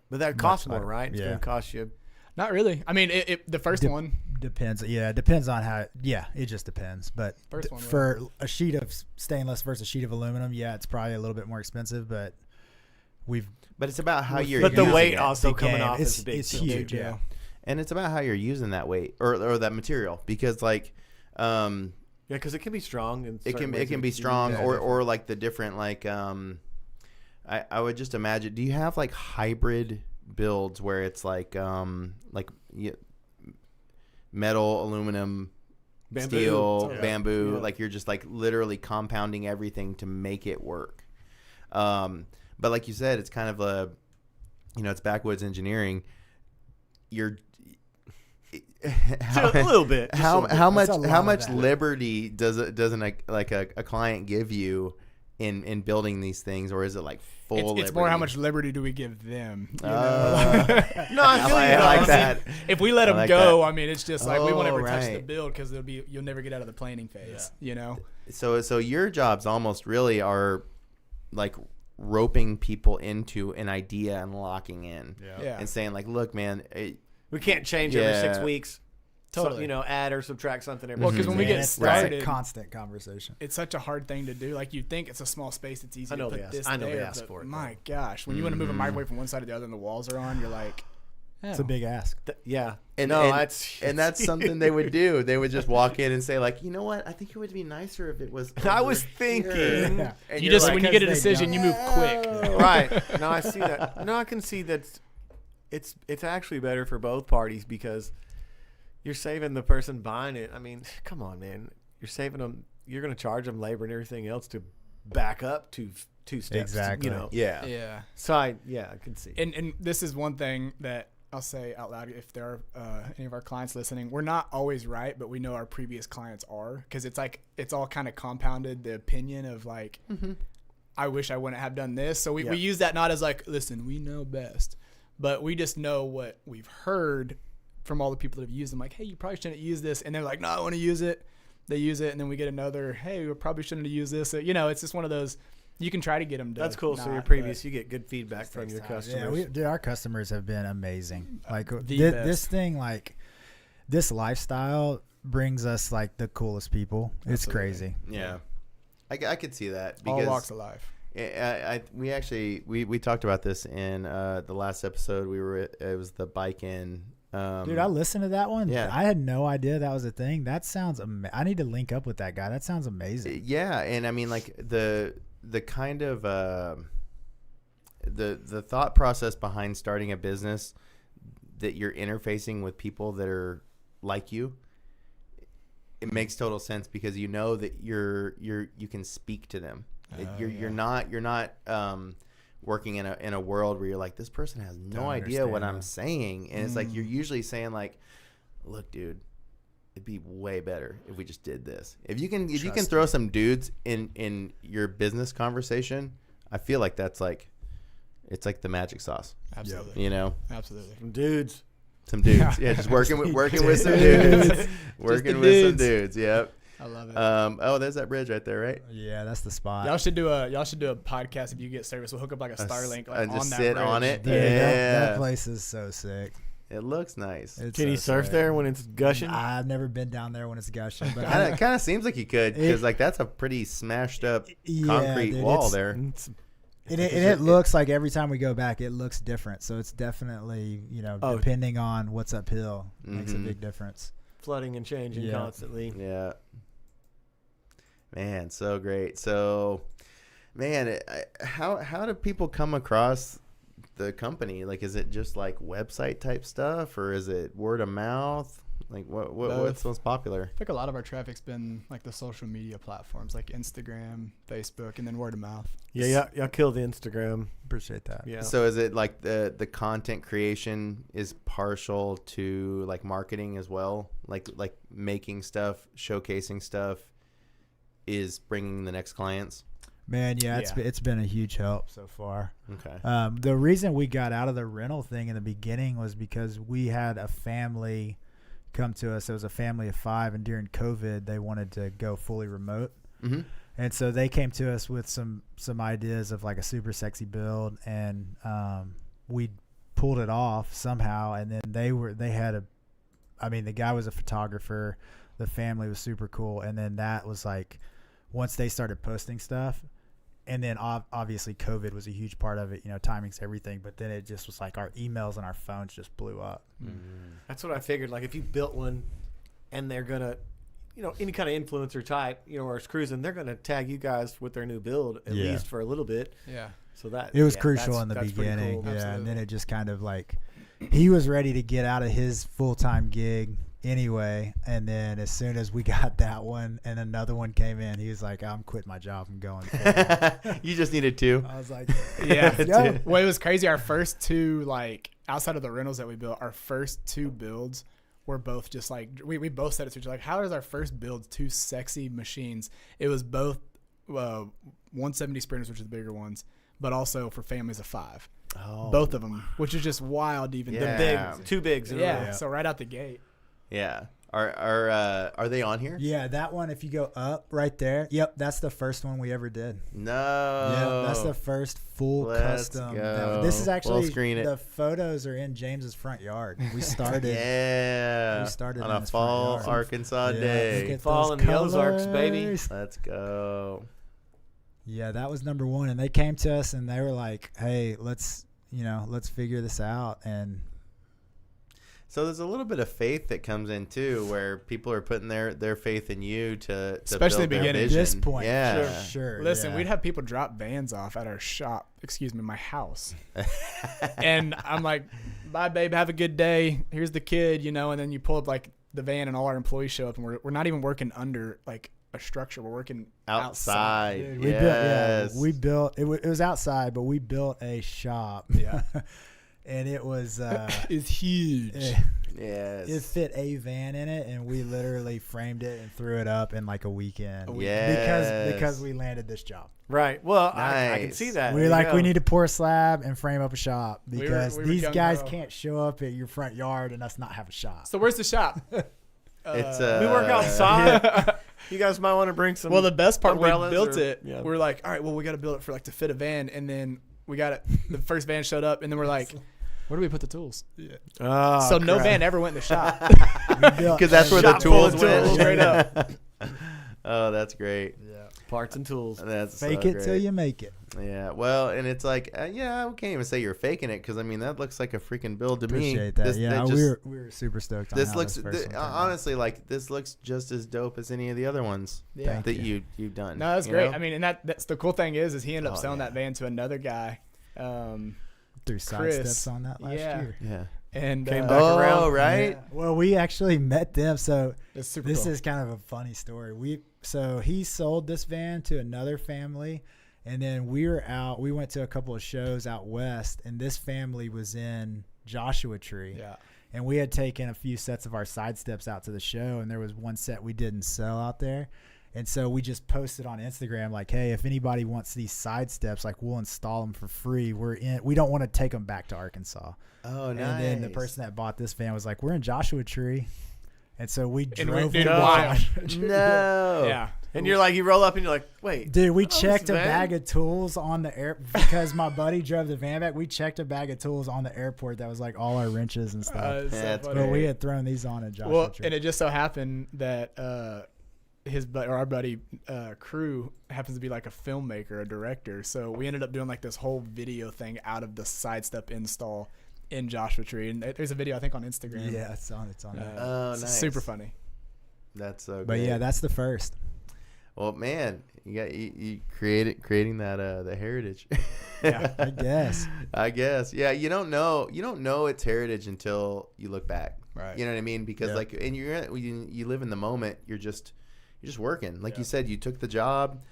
but that costs more, right? It's going to cost you. Not really. I mean, the first one depends. Yeah, it depends on how. Yeah, it just depends. But for a sheet of stainless versus a sheet of aluminum, yeah, it's probably a little bit more expensive. But it's about how you're. But the weight it. also coming off is big. It's huge. Yeah. And it's about how you're using that weight or that material, because like, because it can be strong. And it can be strong or like the different like I would just imagine. Do you have like hybrid builds where it's like metal, aluminum, steel, bamboo, like you're just like literally compounding everything to make it work? But like you said, it's kind of it's backwoods engineering. You're a little bit. How much liberty does a client give you in building these things, or is it like full liberty? It's more how much liberty do we give them? You know? No, I feel I like that. If we let them go, I mean, it's just like we won't ever right. touch the build because you'll never get out of the planning phase. Yeah. You know. So your jobs almost really are like roping people into an idea and locking in, and saying like, look, man, we can't change every 6 weeks. Totally. So, add or subtract something every. Well, because when we get started, it's a constant conversation. It's such a hard thing to do. Like, you think it's a small space, it's easy to put this I know there. they ask for it. My gosh, when you want to move a microwave from one side to the other and the walls are on, you're like, it's a big ask. That's something they would do. They would just walk in and say like, you know what? I think it would be nicer if it was. I was thinking. Yeah. You just when you get a decision, you move quick. Right. No, I see that. No, I can see that. It's actually better for both parties because you're saving the person buying it. I mean, come on, man. You're saving them. You're going to charge them labor and everything else to back up two steps. Exactly. Yeah. Yeah. So I can see. And this is one thing that I'll say out loud if there are any of our clients listening. We're not always right, but we know our previous clients are, because it's like it's all kind of compounded the opinion of like, I wish I wouldn't have done this. So we use that not as like, listen, we know best, but we just know what we've heard from all the people that have used them. Like, hey, you probably shouldn't use this, and they're like, no, I want to use it. They use it, and then we get another, hey, we probably shouldn't have used this. So, it's just one of those. You can try to get them to. That's cool. Not, so your previous, you get good feedback from your customers. Yeah, our customers have been amazing. Like this thing, like this lifestyle brings us like the coolest people. It's crazy. Yeah, I could see that all because walks of life. We talked about this in the last episode. It was the bike in. Dude, I listened to that one. Yeah. I had no idea that was a thing. That sounds I need to link up with that guy. That sounds amazing. Yeah, and I mean, like the kind of the thought process behind starting a business that you're interfacing with people that are like you. It makes total sense because you know that you can speak to them. You're not working in a world where you're like, this person has no idea what I'm saying, and it's like you're usually saying like, look, dude, it'd be way better if we just did this. If you can throw some dudes in your business conversation, I feel like it's like the magic sauce. Absolutely. You know, absolutely. Some dudes. Yeah, just working with some dudes. Working with some dudes. Yep. I love it. Oh, there's that bridge right there, right? Yeah, that's the spot. Y'all should do a podcast if you get service. We'll hook up like a Starlink and on just that sit bridge. on it. Dude, Yeah, that place is so sick. it looks nice. It's Can so you surf sick. there when it's gushing? I've never been down there when it's gushing, but Kind of seems like you could because like that's a pretty smashed up concrete dude, wall it's- there. It's- it looks like every time we go back, it looks different. So it's definitely, Oh. depending on what's uphill, makes a Mhm. big difference. flooding and changing Yeah. constantly. Yeah. Man, so great. So, man, how do people come across the company? Like, is it just like website type stuff, or is it word of mouth? Like, what's most popular? I think a lot of our traffic's been like the social media platforms, like Instagram, Facebook, and then word of mouth. Yeah, y'all killed the Instagram. Appreciate that. Yeah. So, is it like the content creation is partial to like marketing as well? Like making stuff, showcasing stuff is bringing the next clients? Man, it's been a huge help so far. Okay. The reason we got out of the rental thing in the beginning was because we had a family come to us. It was a family of 5, and during COVID, they wanted to go fully remote. Mm-hmm. And so they came to us with some ideas of like a super sexy build, and we pulled it off somehow. And then the guy was a photographer. The family was super cool. And then that was like, once they started posting stuff, and then obviously COVID was a huge part of it, timing's everything. But then it just was like our emails and our phones just blew up. That's what I figured. Like, if you built one and they're going to, any kind of influencer type, or is cruising, they're going to tag you guys with their new build at least for a little bit. Yeah. So that It was crucial in the that's pretty beginning. cool. Yeah. Absolutely. And then it just kind of like, he was ready to get out of his full-time gig anyway. And then as soon as we got that one and another one came in, he was like, I'm quitting my job. I'm going. You just needed 2. I was like, Yeah. yo. Well, it was crazy. Our first 2, like, outside of the rentals that we built, our first 2 builds were both just like, we both said it to each other, like, how is our first build 2 sexy machines? It was both 170 Sprinters, which are the bigger ones, but also for families of 5. Oh. Both of them, which is just wild to even Yeah. The big, 2 bigs in a row. Yeah. So right out the gate. Yeah. Are they on here? Yeah, that one, if you go up right there, yep, that's the first one we ever did. No. Yeah, that's the first full Let's custom. go. This is actually, We'll screen it. the photos are in James's front yard. We started. Yeah. We started on in a his front fall yard. Arkansas Yeah, day. look at Fall those in the Ozarks, baby. colors. Let's go. Yeah, that was number 1, and they came to us and they were like, "Hey, let's figure this out." And So there's a little bit of faith that comes in too, where people are putting their faith in you to Especially build their the beginning. at vision. this point, Yeah. sure. Listen, yeah. we'd have people drop vans off at our shop, my house. And I'm like, bye, babe, have a good day. Here's the kid, and then you pull up like the van and all our employees show up, and we're not even working under like a structure. We're working outside. Outside. Dude, Yes. we built it was outside, but we built a shop. Yeah. And it was It's huge. Yes. it fit a van in it, and we literally framed it and threw it up in like a weekend. Yes. Because we landed this job. Right. Well, I can Nice. see that. We There were you like, go. we need to pour a slab and frame up a shop because we were these gung guys ho. can't show up at your front yard and us not have a shop. So where's the shop? It's We work outside. You guys might want to bring some. Well, the best part, we umbrellas built or- it. yeah. We were like, all right, well, we got to build it for like to fit a van, and then we got it. The first van showed up, and then we're like, where do we put the tools? Oh, So no crap. van ever went in the shop. because that's where the Shop full tools of went. tools. Straight up. Oh, that's great. Yeah. Parts and tools. That's Fake so it till great. you make it. Yeah, well, and it's like, yeah, I can't even say you're faking it because I mean that looks like a freaking build to me. Appreciate that. That we were super stoked on this how looks this first one turned out. honestly like this looks just as dope as any of the other ones Yeah. that you've done. No, that's you great. know? I mean, and that's the cool thing is he ended up Oh, selling yeah. that van to another guy. Through side Chris. steps on that last Yeah. year. Yeah. And Came back Oh, around. right. Yeah. Well, we actually met them. So it's super this cool. is kind of a funny story. So he sold this van to another family, and then we went to a couple of shows out west, and this family was in Joshua Tree. Yeah. And we had taken a few sets of our side steps out to the show, and there was one set we didn't sell out there. And so we just posted on Instagram like, hey, if anybody wants these side steps, like we'll install them for free. We don't want to take them back to Arkansas. Oh, nice. And then the person that bought this van was like, we're in Joshua Tree. And so we And drove did to wild. Joshua Tree. No. Yeah. And you're like, you roll up and you're like, wait. Dude, we this checked a van? bag of tools on the air because my buddy drove the van back. We checked a bag of tools on the airport that was like all our wrenches and stuff. It's so That's funny. But we had thrown these on in Joshua Well, Tree. and it just so happened that our buddy Crew happens to be like a filmmaker, a director. So we ended up doing like this whole video thing out of the side step install in Joshua Tree. And there's a video I think on Instagram. Yeah, it's on there. Oh, It's nice. super funny. That's so. But great. yeah, that's the first. Well, man, you creating that the heritage. Yeah. I guess. I guess. Yeah, you don't know it's heritage until you look back. Right. You know what I mean? Because Yeah. like, and you live in the moment. You're just working. Like you said, you took the job.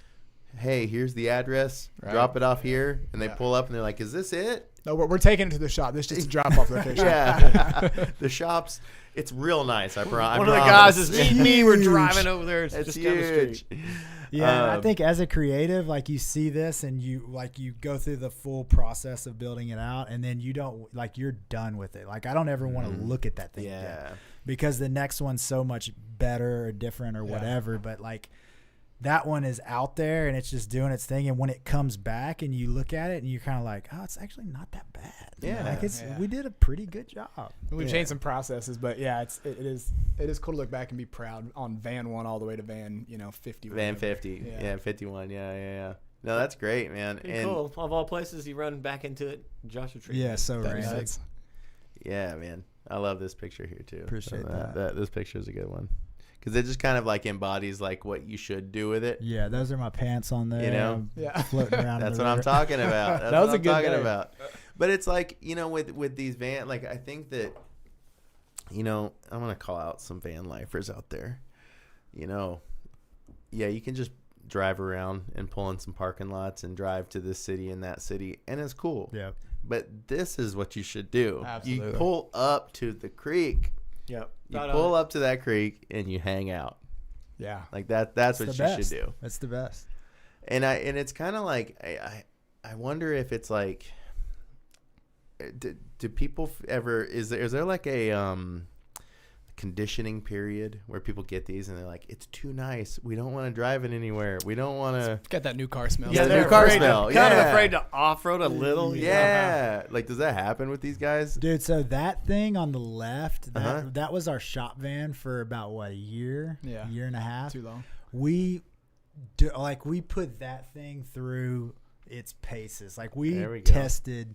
Hey, here's the address. Right. Drop it off here, and they Yeah. pull up and they're like, "Is this it?" No, we're taking it to the shop. This is just a drop off location. Yeah. The shops. It's real nice. I promise. One of the guys is It's meeting me. We're huge. driving over there. It's It's just down the huge. street. Yeah, and I Um, think as a creative, like you see this and you go through the full process of building it out, and then you don't like you're done with it. Like I don't ever want to look at that thing again Yeah. because the next one's so much better or different or whatever. But like that one is out there and it's just doing its thing. And when it comes back and you look at it and you're kind of like, oh, it's actually not that bad. Yeah. Like Yeah. we did a pretty good job. We've Yeah. changed some processes, but yeah, it is cool to look back and be proud on van 1 all the way to van 50. Van whatever. 50. Yeah. Yeah, 51. Yeah. No, that's great, man. Pretty And cool. Of all places, you run back into it, Joshua Tree. Yeah, so That's random. nuts. yeah, man. I love this picture here too. Appreciate So that. This picture is a good one. Because it just kind of like embodies like what you should do with it. Yeah, those are my pants on there. You know? I'm Yeah. floating around. in That's the what I'm river. talking about. That's That was what a I'm good talking day. about. But it's like, with these van, like I think that, I'm gonna call out some van lifers out there. Yeah, you can just drive around and pull in some parking lots and drive to this city and that city, and it's cool. Yeah. But this is what you should do. Absolutely. You pull up to the creek. Yep. You pull up to that creek and you hang out. Yeah. Like that's It's what the you best. should do. That's the best. And it's kind of like I wonder if it's like do people ever is there like a conditioning period where people get these and they're like, it's too nice, we don't want to drive it anywhere, we don't want to Got that new car smell. Yeah, Yeah, the they're new car afraid smell, kind of yeah. afraid to off-road a little. yeah, like does that happen with these guys? Dude, so that thing on the left, Uh-huh. that was our shop van for about a year, Yeah. year and a half. Too long. We put that thing through its paces. Like we There we go. tested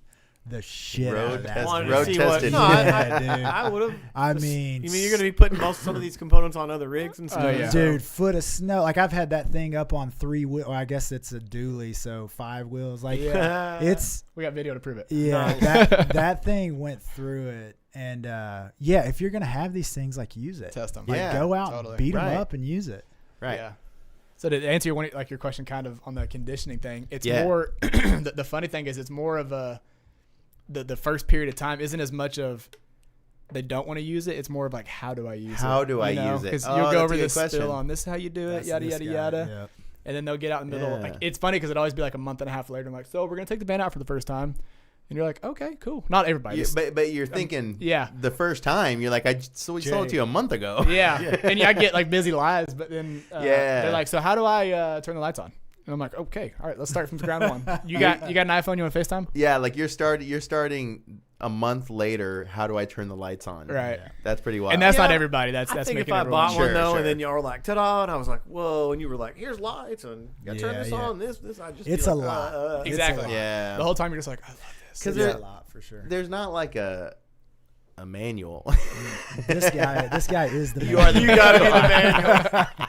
the shit out of that. Wanted thing. to Road see what- tested. No, Yeah, dude. I would have. I mean, You mean you're going to be putting some of these components on other rigs and stuff? Oh, yeah. dude, foot of snow. Like I've had that thing up on 3 wheel. I guess it's a dually, so 5 wheels. Like Yeah. it's We got video to prove it. yeah. Nice. That thing went through it, and yeah, if you're gonna have these things, like use it. Test them. Like Yeah, go out, totally. and beat them Right. up, and use it. Right. Yeah. So to answer your question kind of on the conditioning thing, it's Yeah. more the funny thing is it's more of the first period of time isn't as much of they don't want to use it. It's more of like, how do I use it? How do I use it? Because Oh, you'll that's go a over good this question. spill on this is how you do it, That's yada, this yada, guy, yada. yep. And then they'll get out in the middle. Yeah. Like it's funny because it'd always be like a month and a half later. I'm like, so we're going to take the van out for the first time. And you're like, okay, cool. Not everybody. just- But you're thinking yeah. the first time you're like, we sold it to you a month ago. Yeah. And I get like busy lives, but then Yeah. they're like, so how do I turn the lights on? And I'm like, okay, all right, let's start from ground one. You got an iPhone? You want to FaceTime? Yeah, like you're starting a month later, how do I turn the lights on? Right. That's pretty wild. And that's not Yeah, everybody. That's I think making if I everyone. bought one Sure, though, sure. and then y'all were like, "Ta-da!" and I was like, "Whoa!" and you were like, "Here's lights, and you gotta turn Yeah, this yeah. on." This, I just It's be a like, lot. Exactly. It's a lot. yeah. The whole time you're just like, I love this. Because It's there- a lot for sure. There's not like a manual. This guy is the. You are the- You gotta be the manual.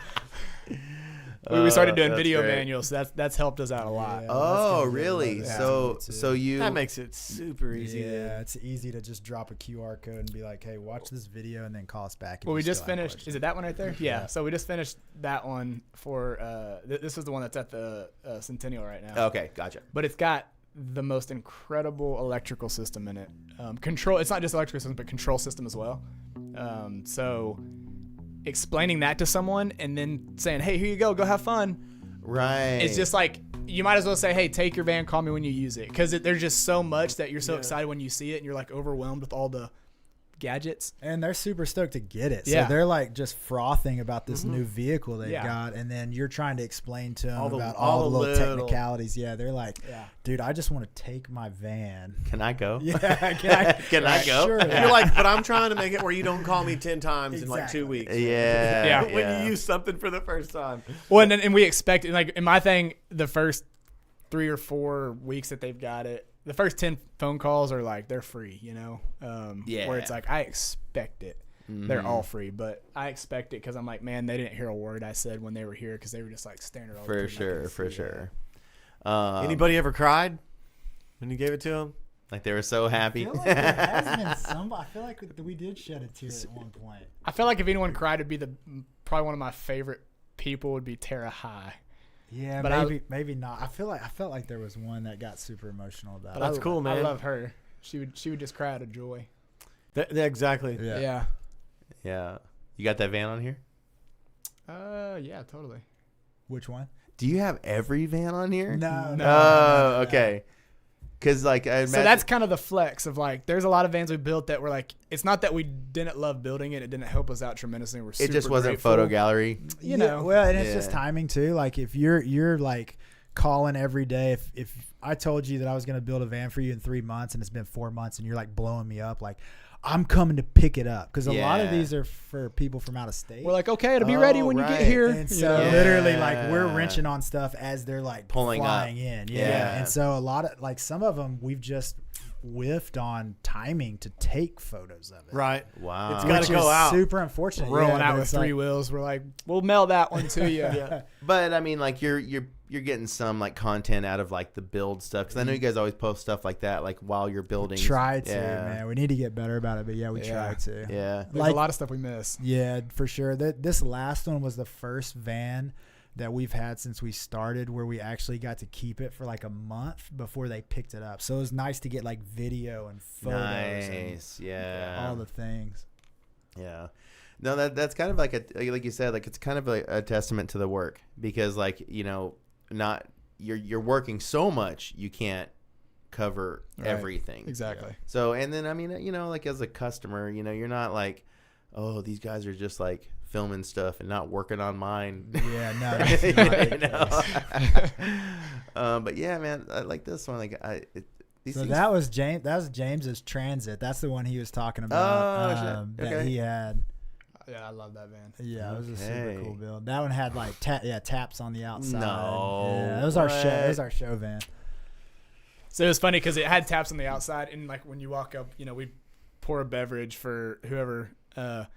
We started doing That's video great. manuals, so that's helped us out a lot. Yeah. Oh, That's gonna be really? another So thing, too. so you That makes it super easy. Yeah, it's easy to just drop a QR code and be like, "Hey, watch this video," and then call us back. if Well, you we just still have finished. questions. Is it that one right there? Yeah. Yeah. So we just finished that one for. This is the one that's at the Centennial right now. Okay, gotcha. But it's got the most incredible electrical system in it. Control. It's not just electrical system, but control system as well. So explaining that to someone and then saying, "Hey, here you go. Go have fun." Right. It's just like you might as well say, "Hey, take your van, call me when you use it," because there's just so much that you're so excited when you see it, and you're like overwhelmed with all the gadgets. And they're super stoked to get it. Yeah. So they're like just frothing about this new vehicle they Yeah. got. And then you're trying to explain to them All the- about all all the the little little- technicalities. Yeah. They're like, Yeah. dude, I just want to take my van. Can I go? Yeah. Can I, Can I go? Sure. And you're like, but I'm trying to make it where you don't call me 10 times in like Exactly. 2 weeks. Yeah. Yeah. When yeah. you use something for the first time. Well, and we expect like in my thing, the first 3 or 4 weeks that they've got it, the first 10 phone calls are like they're free, you know. Yeah. Where it's like I expect it. They're all free, but I expect it because I'm like, man, they didn't hear a word I said when they were here because they were just like staring at all. For sure, for sure. Anybody ever cried when you gave it to them? Like they were so happy. I feel like there has been some. I feel like we did shed a tear at one point. I feel like if anyone cried, it'd be probably one of my favorite people would be Tara High. Yeah, But maybe not. I felt like there was one that got super emotional about But it. That's cool, man. I love her. She would just cry out of joy. Exactly. Yeah. Yeah. You got that van on here? Yeah, totally. Which one? Do you have every van on here? No. Oh, okay. Because like I So that's kind of the flex of like, there's a lot of vans we built that were like, it's not that we didn't love building it; it didn't help us out tremendously. We're it just super wasn't grateful. photo gallery. You know. Well, and it's just Yeah. timing too. Like if you're like calling every day, if I told you that I was going to build a van for you in 3 months and it's been 4 months and you're like blowing me up, like I'm coming to pick it up because a lot of Yeah. these are for people from out of state. We're like, okay, it'll be ready when you right. get here. And you so know? literally like we're Yeah. wrenching on stuff as they're like Pulling flying up. in. Yeah. Yeah. And so a lot of like some of them we've just whiffed on timing to take photos of it. Right. Wow. It's gotta Which go is out. super unfortunate. rolling Yeah, out but with it's 3 like, wheels. We're like, we'll mail that one to you. Yeah. But I mean, like you're getting some like content out of like the build stuff because I know you guys always post stuff like that like while you're building. Try to, Yeah. man. We need to get better about it, but yeah, we Yeah. try to. Yeah. There's Like- a lot of stuff we miss. Yeah, for sure. This last one was the first van that we've had since we started where we actually got to keep it for like a month before they picked it up. So it was nice to get like video and photos Nice. and Yeah. all the things. Yeah. No, that's kind of like like you said, like it's kind of a testament to the work because like, you know, not you're working so much you can't cover Right. everything. Exactly. So and then I mean, you know, like as a customer, you know, you're not like, oh, these guys are just like filming stuff and not working on mine. Yeah, no, that's not You the know? case. But yeah, man, I like this one. Like these So things, that was James's Transit. That's the one he was talking about. Oh, shit. That Okay. he had. Yeah, I love that van. Yeah, it was a super Okay. cool build. That one had like taps on the outside. No, Yeah, it was our show. It what? was our show van. So it was funny because it had taps on the outside, and like when you walk up, you know, we pour a beverage for whoever, and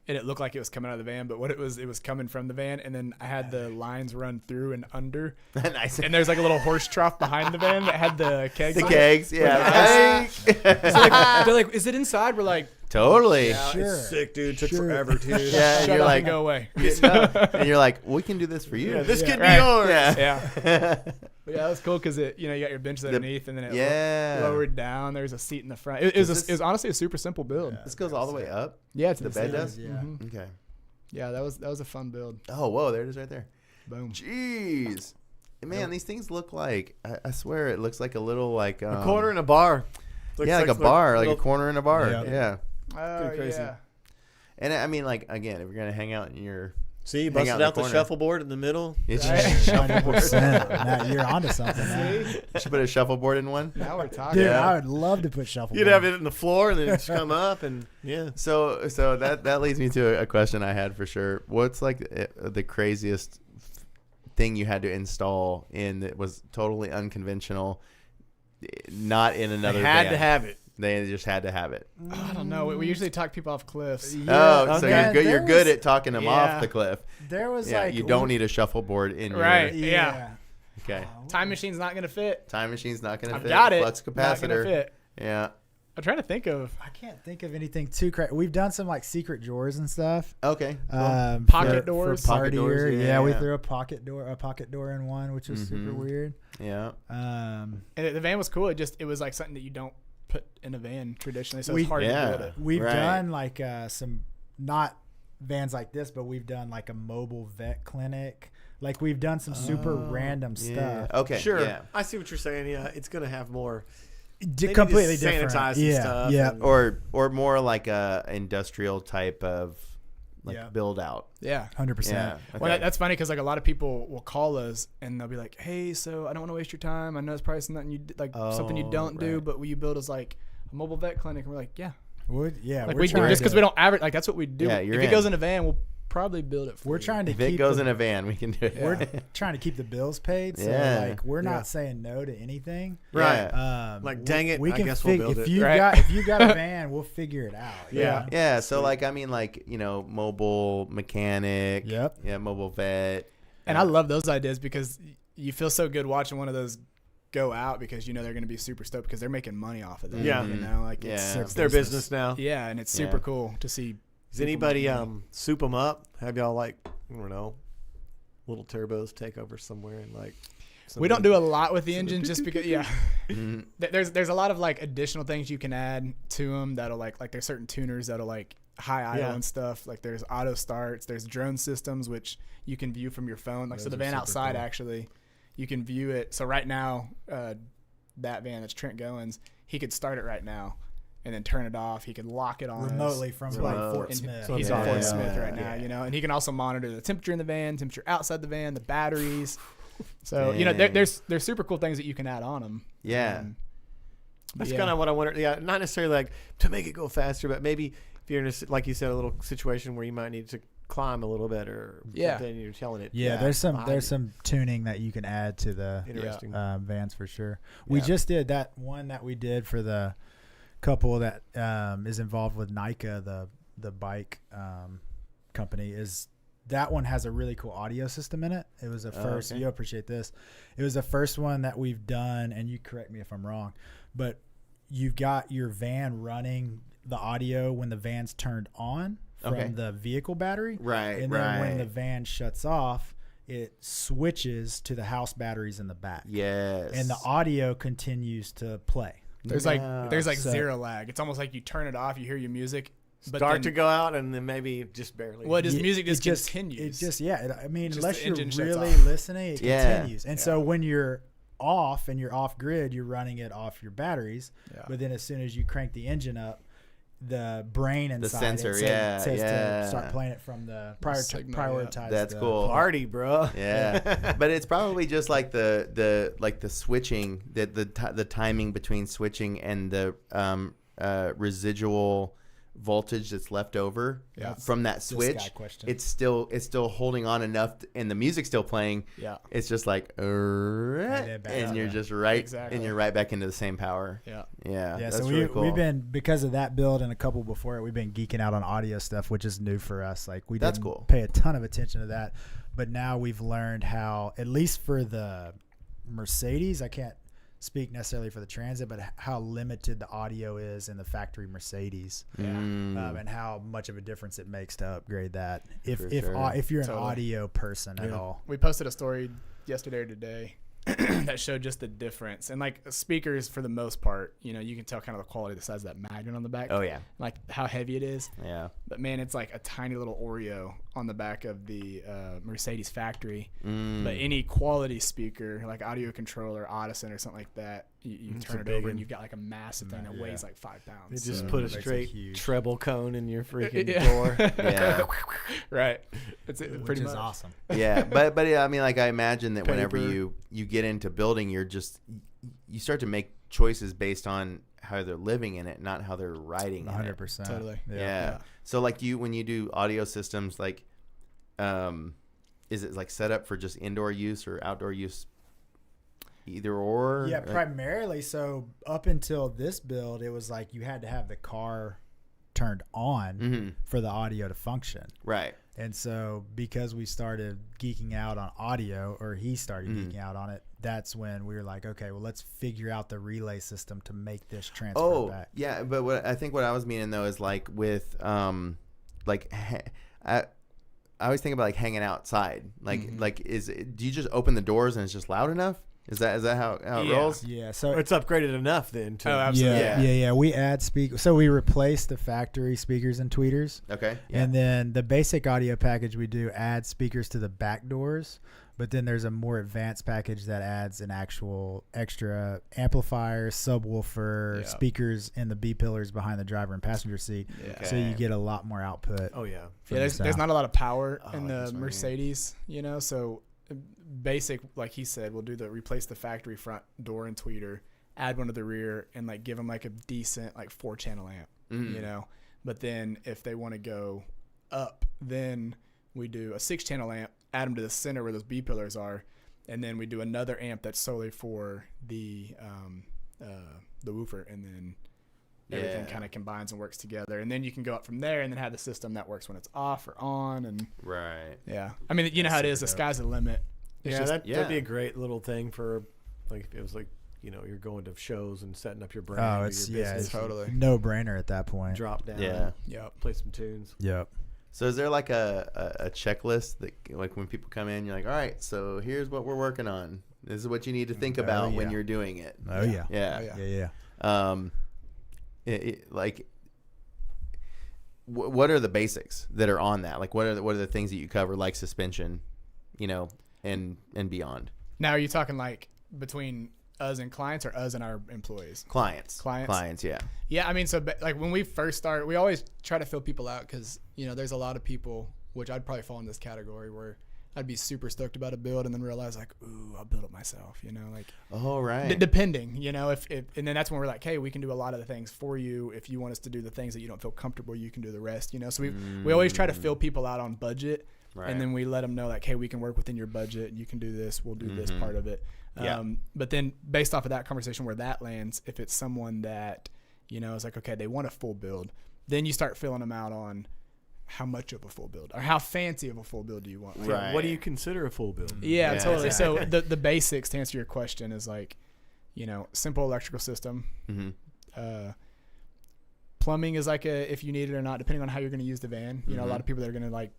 it looked like it was coming out of the van, but what it was coming from the van, and then I had the lines run through and under, nice. and there's like a little horse trough behind the van that had the kegs. The on it. kegs, yeah. So they're like, is it inside? We're like, Totally. Yeah, Sure. it's sick, dude. Took Sure. forever, too. Yeah, shut you're up like, and go away. and you're like, we can do this for you. Yeah, this could Right. be yours. Yeah. Yeah. But yeah, that was cool because you know, you got your benches underneath, and then it Yeah. lowered down. There's a seat in the front. It was honestly a super simple build. Yeah. This goes all the way up. Yeah, it's The bed insane. does? Yeah. Mhm. Okay. Yeah, that was a fun build. Oh, whoa, there it is right there. Boom. Jeez. Man, these things look like, I swear it looks like a little like. A corner in a bar. Looks Yeah, like a bar, like a little- corner in a bar. Yeah. Yeah. Oh Pretty crazy. yeah. And I mean, like, again, if you're going to hang out in your See, you hang busted out out in the corner. shuffleboard in the middle. You Right. should 100%. Now, you're onto something. Man. put a shuffleboard in one. Now we're talking. Dude, Yeah. I would love to put shuffleboard. You'd have it in the floor and then just come up and yeah. So that leads me to a question I had for sure. What's like the craziest thing you had to install in that was totally unconventional, not in another They had van? to have it. They just had to have it. I don't know. We usually talk people off cliffs. So okay. you're good. You're There good was- at talking them off the cliff. There was Yeah, like you don't need a shuffleboard in Right. your. Yeah. Okay. Time machine's not gonna fit. Time machine's not going to I've fit. got it. Flux Not gonna capacitor. fit. Yeah. I'm trying to think of I can't think of anything too crazy. We've done some like secret drawers and stuff. Okay. Pocket doors? For Pocket party doors, gear. yeah, we yeah. threw a pocket door in one, which was super Mhm. weird. Yeah. and the van was cool. It was like something that you don't put in a van traditionally, so We- it's hard Yeah. to build it. We've Right. done like some not vans like this, but we've done like a mobile vet clinic. Like we've done some super random Yeah. stuff. Okay. Sure. Yeah. I see what you're saying. Yeah, it's gonna have more. D- They need to completely sanitize different. some Yeah, stuff yeah. and- Or more like a industrial type of like Yeah. build out. Yeah. 100%. Yeah. Well, that's funny because like a lot of people will call us and they'll be like, "Hey, so I don't want to waste your time. I know it's probably something you something you Oh, don't do, right. but will you build us like a mobile vet clinic?" And we're like, "Yeah, Like like we're we do trying just because to- we don't average. Like that's what we do. Yeah, if you're it goes in. in a van, we'll probably build it for We're you. trying to If it keep goes the, in a van, we can do it. we're trying to keep the bills paid. So Yeah. like we're Yeah. not saying no to anything. Right. Yeah. Like, dang it, we I can guess we'll build if it. you Right. got if you got a van, we'll figure it out. Yeah. Yeah, so like I mean like, you know, mobile mechanic. Yep. Yeah, mobile vet. And I love those ideas because you feel so good watching one of those go out because you know they're going to be super stoked because they're making money off of them. Yeah. You know, like Yeah. It's their business now. yeah, and it's super Yeah. cool to see. Does anybody soup them up? Have y'all like I don't know, little turbos take over somewhere and like? We don't do a lot with the engine just because Mhm. there's a lot of like additional things you can add to them that'll like there's certain tuners that'll like high idle Yeah. and stuff. Like there's auto starts, there's drone systems which you can view from your phone. Like so the van outside actually, you can view it. So right now, that van that's Trent Goins, he could start it right now, and then turn it off. He could lock it on us. Remotely from Remote. like Fort And Smith. he's Yeah, on Fort yeah, Smith yeah. right now, you know, and he can also monitor the temperature in the van, temperature outside the van, the batteries. So you know, Dang. there's super cool things that you can add on them. Yeah. That's kind of what I wonder. Yeah, not necessarily like to make it go faster, but maybe if you're in a, like you said, a little situation where you might need to climb a little bit or Yeah. something, you're telling it. Yeah, there's I- some tuning that you can add to the interesting. vans for sure. We Yeah. just did that one that we did for the couple that is involved with NICA, the bike company. Is that one has a really cool audio system in it. It was the first. okay. You'll appreciate this. It was the first one that we've done, and you correct me if I'm wrong, but you've got your van running the audio when the van's turned on from Okay. the vehicle battery. Right, And then when the right. van shuts off, it switches to the house batteries in the back. Yes. And the audio continues to play. There's Yeah. like So- zero lag. It's almost like you turn it off, you hear your music, but Start then, to go out and then maybe just barely. well, just It- music it just continues. It just, I mean, Just unless the you're engine shuts really off. listening, it Yeah. continues. And so when you're off and you're off grid, you're running it off your batteries. Yeah. But then as soon as you crank the engine up, the brain inside sensor, it yeah, says yeah. to start playing it from the signal, yeah. prioritize. That's the- cool. party, bro. Yeah, but it's probably just like the switching, the timing between switching and the residual voltage that's left over Yeah. from that This guy switch. question. It's still holding on enough, and the music's still playing. Yeah. It's just like, then back and up. you're just right, Exactly. and you're right back into the same power. Yeah. Yeah, Yeah, that's so really cool. we've been, because of that build and a couple before it, we've been geeking out on audio stuff, which is new for us. Like we That's didn't cool. pay a ton of attention to that, but now we've learned how, at least for the Mercedes, I can't speak necessarily for the Transit, but how limited the audio is in the factory Mercedes, and how much of a difference it makes to upgrade that. If For if sure. if you're an Totally. audio person at all. We posted a story yesterday or today that showed just the difference. And like speakers, for the most part, you know, you can tell kind of the quality of the size of that magnet on the back. Oh yeah. Like how heavy it is. Yeah. But man, it's like a tiny little Oreo on the back of the Mercedes factory. But any quality speaker, like audio controller, Audison or something like that, you turn it over and you've got like a massive thing that weighs like 5 pounds. They just So put a makes it straight huge. treble cone in your freaking Yeah. door. Yeah. Right. It's Which pretty is much awesome. Yeah, but yeah, I mean, like I imagine that whenever Paper. you get into building, you start to make choices based on how they're living in it, not how they're riding in it. 100%. Totally. Yeah. So like when you do audio systems, like, is it like set up for just indoor use or outdoor use? Either or? Yeah, Like- primarily. So up until this build, it was like you had to have the car turned on Mhm. for the audio to function. Right. And so because we started geeking out on audio, or he started geeking out on it, that's when we were like, okay, well, let's figure out the relay system to make this transfer back. yeah, but what I was meaning though is like with like I always think about like hanging outside. Like do you just open the doors and it's just loud enough? Is that how it Yeah. rolls? Yeah. So It's upgraded enough then. To, Oh, absolutely. yeah. We add speakers. So we replace the factory speakers and tweeters. Okay. Yeah. And then the basic audio package we do add speakers to the back doors, but then there's a more advanced package that adds an actual extra amplifier, subwoofer, Yeah. speakers in the B pillars behind the driver and passenger seat. Yeah. So you get a lot more output. Oh yeah. from Yeah, the there's sound. not a lot of power Oh, in that's the what I mean. Mercedes, you know, so basic, like he said, we'll do replace the factory front door and tweeter, add one to the rear, and like give them like a decent like 4-channel amp, you know. But then if they want to go up, then we do a 6-channel amp, add them to the center where those B pillars are, and then we do another amp that's solely for the woofer, and then everything Yeah. kind of combines and works together. And then you can go up from there and then have the system that works when it's off or on. And Right. yeah, I mean, you know how it is. The sky's the limit. It's Yeah, just, that'd be a great little thing for, like, if it was like, you know, you're going to shows and setting up your brand. Oh, or it's your business it's and Totally. no brainer at that point. drop down. Yeah. Yep. Play some tunes. Yep. So is there like a checklist that like when people come in, you're like, all right, so here's what we're working on. This is what you need to think about when yeah. you're doing it. Oh yeah. Yeah. Oh, Yeah. Like, what are the basics that are on that? Like, what are the things that you cover, like suspension, you know, and beyond? Now, are you talking like between us and clients or us and our employees? Clients. Yeah. Yeah, I mean, so like when we first started, we always try to fill people out because, you know, there's a lot of people, which I'd probably fall in this category, where I'd be super stoked about a build and then realize like, ooh, I'll build it myself, you know, like Oh, right. depending, you know, if and then that's when we're like, hey, we can do a lot of the things for you. If you want us to do the things that you don't feel comfortable, you can do the rest, you know. So we always try to fill people out on budget. Right. And then we let them know like, hey, we can work within your budget. You can do this. We'll do this part of it. Yeah. But then based off of that conversation where that lands, if it's someone that, you know, is like, okay, they want a full build, then you start filling them out on how much of a full build or how fancy of a full build do you want? Like, Right. What do you consider a full build? Yeah, Yeah, totally. exactly. So the basics to answer your question is like, you know, simple electrical system. Plumbing is like if you need it or not, depending on how you're going to use the van. You know, a lot of people that are going to like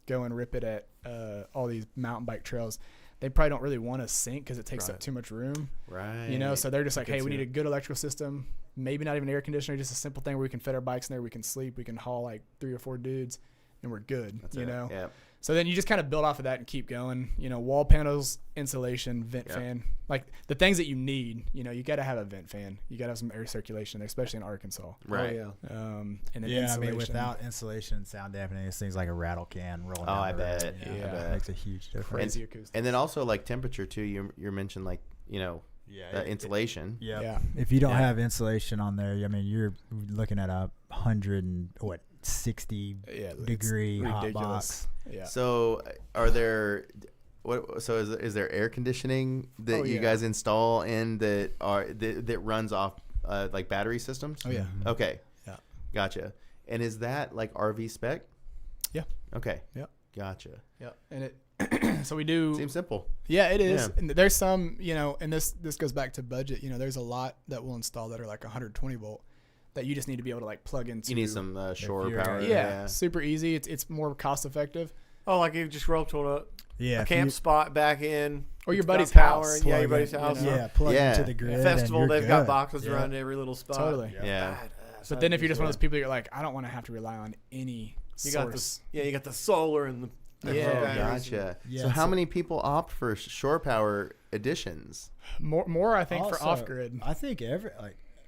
go and rip it at all these mountain bike trails, they probably don't really want a sink because it takes up too much room. Right. You know, so they're just like, I hey, can we see need it. a good electrical system, maybe not even air conditioner, just a simple thing where we can fit our bikes in there, we can sleep, we can haul like 3 or 4 dudes, and we're good. That's you it. know. Yeah. So then you just kind of build off of that and keep going. You know, wall panels, insulation, vent Yeah. fan, like the things that you need. You know, you got to have a vent fan. You got to have some air circulation there, especially in Arkansas. Right. Oh, yeah. And then Yeah, I insulation. mean, without insulation and sound dampening, this thing's like a rattle can rolling Oh, down I the bet. road. Yeah, I It bet. makes a huge difference. crazy acoustics. And then also like temperature too. You mentioned like, you know, insulation. Yeah. If you don't Yeah. have insulation on there, I mean, you're looking at 160 Yeah, it's degree hot ridiculous. box. Yeah. So are there what? So is there air conditioning that Oh, you yeah. guys install in that runs off like battery systems? Oh yeah. Okay. Yeah. Gotcha. And is that like RV spec? Yeah. Okay. Yeah. Gotcha. Yeah. And it. So we do. Seems simple. Yeah, it is. Yeah. And there's some, you know, and this goes back to budget. You know, there's a lot that we'll install that are like 120 volt that you just need to be able to like plug into. You need some shore you're- power. Yeah, super easy. It's more cost effective. Oh, like you just roll to Yeah, a if camp you- spot back in, Or your It's got buddy's power house. and yeah, your Plug buddy's in, house. Yeah, plug Yeah. into the grid. Festival, and you're they've got good. boxes Yeah. around every little spot. Totally. Yeah. Badass. But then if you're just one of those Yeah. people, you're like, I don't want to have to rely on any you got source. you got the solar and the Yeah. Oh, batteries. gotcha. Yeah, so how so- many people opt for shore power editions? More I think, for Also, off grid. I think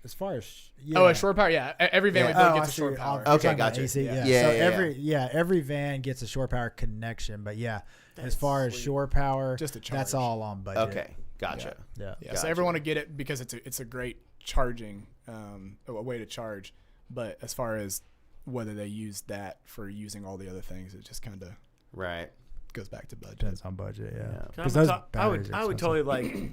as far as Oh, a shore power, yeah. Every van we Yeah. build Oh, gets I a shore see. power. You're Okay, talking about gotcha. AC, Yeah. yeah. Yeah, So yeah, every van gets a shore power connection, but as That's far as sweet. shore power, Just a that's charge. all on budget. Okay, gotcha. Yeah. Yeah, Gotcha. so everyone to get it because it's a great charging a way to charge. But as far as whether they use that for using all the other things, it just kind of Right. goes back to budget. Depends on budget. Yeah. Yeah. Because those I batteries would are expensive. totally like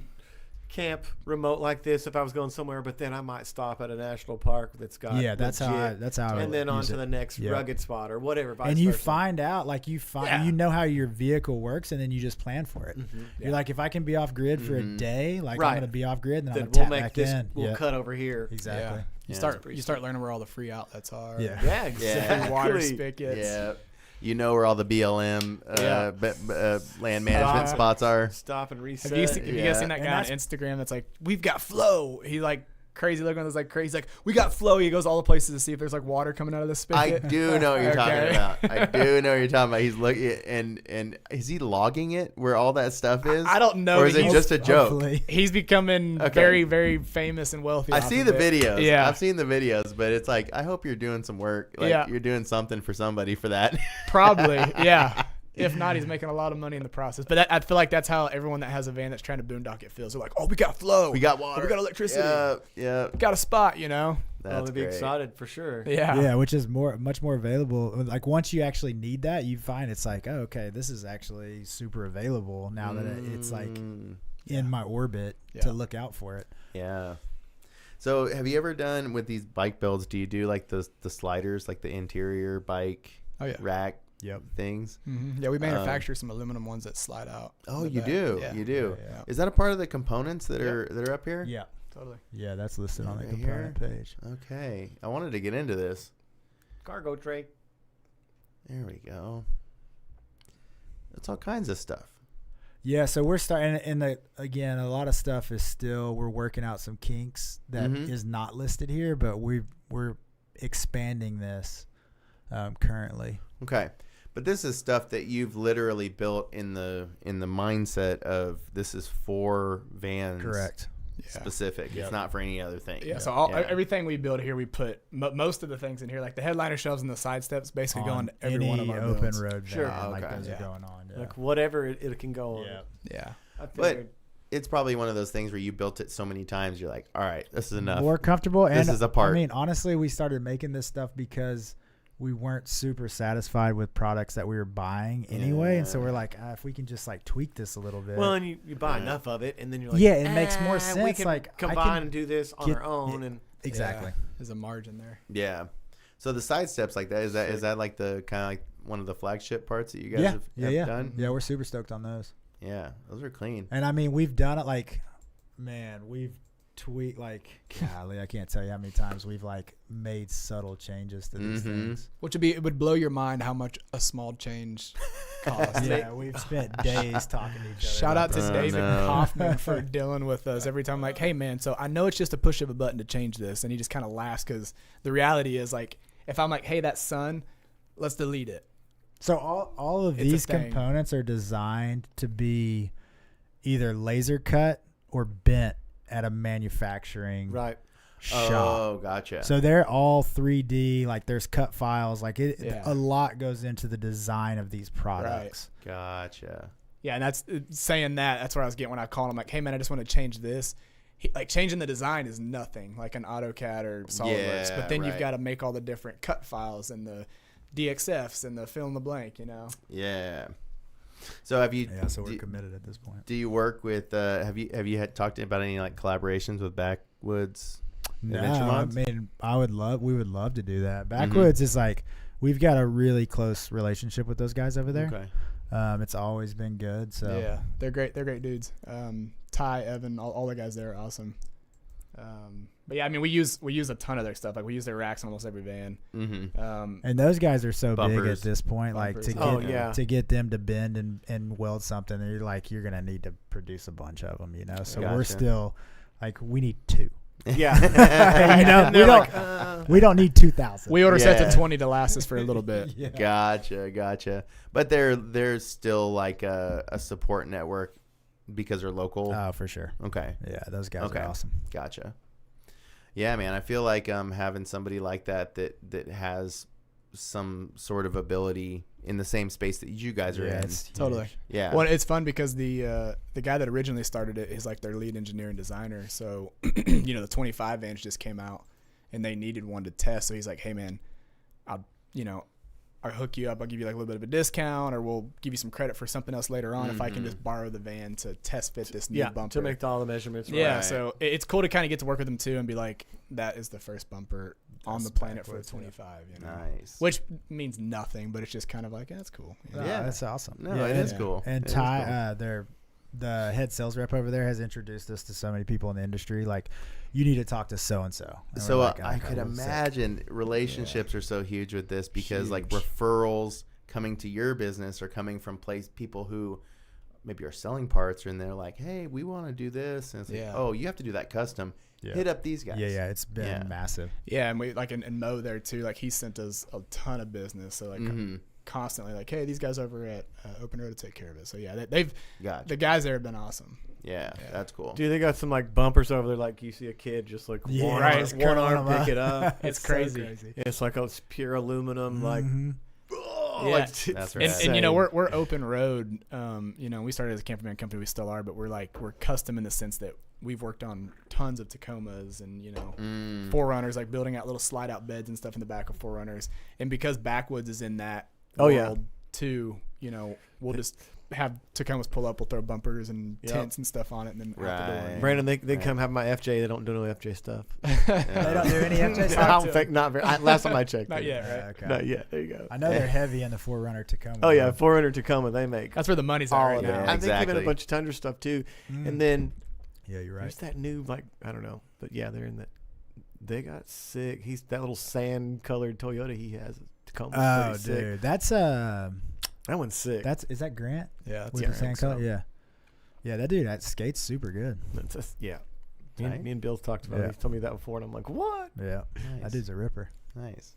camp remote like this if I was going somewhere, but then I might stop at a national park that's got Yeah, that's how legit, I and then on use to it. the next Yeah. rugged spot or whatever. vice And you versa. find out, Yeah. you know how your vehicle works, and then you just plan for it. Mhm. You're like, if I can be off grid for a Mhm. day, like Right. I'm gonna be off grid, then, Then I'm we'll gonna tap make back this. in. We'll Yeah. cut over here. Exactly. You Yeah. start Pretty you start learning where all the free outlets are. Yeah. Yeah, exactly. Water spigots. Yeah. You know where all the BLM Yeah. land management Stop. spots are. Stop and reset. Have you guys seen that And guy on that's- Instagram that's like, we've got flow? He like crazy looking, that's like crazy. He's like, we got flow. He goes all the places to see if there's like water coming out of the I spigot. do know what you're talking Okay. about. I do know what you're talking about. He's looking and is he logging it where all that stuff is? I don't know. Or but is it he's- just a joke? Hopefully. He's becoming Okay. very, very famous and wealthy. I off see of the it. videos. Yeah. I've seen the videos, but it's like I hope you're doing some work. Like Yeah. you're doing something for somebody for that. Probably, yeah. If not, he's making a lot of money in the process. But I feel like that's how everyone that has a van that's trying to boondock it feels. They're like, oh, we got flow. We got water. We got electricity. Yeah. We got a spot, you know? That's I'll be great. excited for sure. Yeah. Yeah, which is much more available. Like once you actually need that, you find it's like, oh, okay, this is actually super available now that it's like in my orbit Yeah. to look out for it. Yeah. So have you ever done with these bike builds? Do you do like the sliders, like the interior bike Oh, yeah. rack Yep. things? Yeah, we manufacture some aluminum ones that slide out. Oh, in the you back. do. Yeah. You do. Yeah. Is that a part of the components that are up here? Yeah. Totally. Yeah, that's listed on the Right component page. Okay. I wanted to get into this. Cargo tray. There we go. It's all kinds of stuff. Yeah, so we're starting, and again, a lot of stuff is still, we're working out some kinks that is not listed here, but we're expanding this currently. Okay. But this is stuff that you've literally built in the mindset of this is for vans. Correct. Specific. Yep. It's not for any other thing. Yeah, so Yeah. everything we build here, we put most of the things in here, like the headliner shelves and the side steps, basically go On on every any one of our open builds. road van, Sure. like Okay. those Yeah. are going on. Yeah. Like whatever it can go on. Yeah. Yeah. I But figured. it's probably one of those things where you built it so many times, you're like, all right, this is enough. More comfortable. And This is a part. I mean, honestly, we started making this stuff because we weren't super satisfied with products that we were buying anyway. And so Yeah. we're like, if we can just like tweak this a little bit. Well, and you buy Yeah. enough of it, and then you're like, Yeah, it makes more We sense, can like, I combine can and do this on get- our own, and exactly. Yeah, there's a margin there. Yeah. So the side steps like that, is that like the kind of like one of the flagship parts that you guys Yeah. have Yeah. done? Yeah, we're super stoked on those. Yeah. Those are clean. And I mean, we've done it like, man, we've tweaked like, golly, I can't tell you how many times we've like made subtle changes to these things. Which it would blow your mind how much a small change costs. Yeah, we've spent days talking to each other. Shout out about to that. David no. Hoffman for dealing with us every time. Like, hey man, so I know it's just a push of a button to change this, and he just kind of laughs because the reality is like, if I'm like, hey, that's sun, let's delete it. So all of It's a these thing. components are designed to be either laser cut or bent at a manufacturing right. shop. Oh, gotcha. So they're all 3D, like there's cut files, like Yeah. a lot goes into the design of these products. Gotcha. Yeah, and that's saying that's where I was getting when I called him. Like, hey man, I just want to change this. Like changing the design is nothing, like an AutoCAD or SolidWorks. Yeah, But then you've right. got to make all the different cut files and the DXFs and the fill in the blank. You know. Yeah. So have you? Yeah, so we're do, committed at this point. do you work with? Have you had talked about any like collaborations with Backwoods? No, Adventure I mods? mean, we would love to do that. Mm-hmm. Backwoods is like, we've got a really close relationship with those guys over there. Okay. It's always been good. So Yeah, they're great. They're great dudes. Ty, Evan, all the guys there are awesome. But yeah, I mean, we use a ton of their stuff. Like we use their racks on almost every van. Mm-hmm. And those guys are so big Bumpers. at this point. Like to Bumpers. get to get them to bend and weld something, you're gonna need to produce a bunch of them. So we're Gotcha. still like we need 2. Yeah. We don't need 2,000. We order sets Yeah. of 20 to last us for a little bit. Yeah. Gotcha. But there's still like a support network because they're local. Oh, for sure. Okay. Yeah, those guys Okay. are awesome. Gotcha. Yeah, man. I feel like having somebody like that has some sort of ability in the same space that you guys are in. It's Totally. huge. Yeah. Well, it's fun because the guy that originally started it is like their lead engineer and designer. So, the 25 inch just came out and they needed one to test. So he's like, hey man, I'll hook you up. I'll give you like a little bit of a discount, or we'll give you some credit for something else later on if I can just borrow the van to test fit this new bumper. To make all the measurements. Yeah, right. so it's cool to kind of get to work with them too and be like, that is the first bumper on the planet for a 25. Nice. Which means nothing, but it's just kind of like, that's cool. Oh, Yeah. that's awesome. No, yeah, it is cool. And It is Ty, the head sales rep over there has introduced us to so many people in the industry. Like, you need to talk to so and so. So I could imagine relationships are so huge with this because like referrals coming to your business are coming from people who maybe are selling parts, and they're like, hey, we want to do this, and it's like, oh, you have to do that custom. Yeah. Hit up these guys. Yeah, it's been massive. Yeah, and we like and Mo there too. Like he sent us a ton of business. So like constantly like, hey, these guys over at Open Road to take care of it. So yeah, the guys there have been awesome. Yeah, that's cool. Dude, they got some like bumpers over there. Like you see a kid just like one arm pick it up. It's crazy. It's like it's pure aluminum. Like, Yeah, that's right. And we're Open Road. We started as a campervan company. We still are, but we're custom in the sense that we've worked on tons of Tacomas and Forerunners, like building out little slide out beds and stuff in the back of Forerunners. And because Backwoods is in that world too, we'll just have Tacomas pull up. We'll throw bumpers and tents and stuff on it, and then out the door. Brandon, they come have my FJ. They don't do no FJ stuff. They don't do any FJ I stuff? don't think not very. Last time I checked, Not yet, right? Okay. Not yet. There you go. I know they're heavy in the Forerunner Tacoma. Oh yeah, 400 Tacoma. They make That's where the money's at all right of now. it. I think exactly. even a bunch of Tundra stuff too. And then Yeah, you're right. there's that new I don't know, but yeah, they're in that. They got sick. He's that little sand colored Toyota he has. Tacoma's Oh, pretty sick. dude, that's That one's sick. is that Grant? Yeah, that's With the sand color? Yeah. Yeah, that dude that skates super good. Yeah. Tight. Me and Bill talked about it. He's told me that before, and I'm like, what? Yeah. Nice. That dude's a ripper. Nice.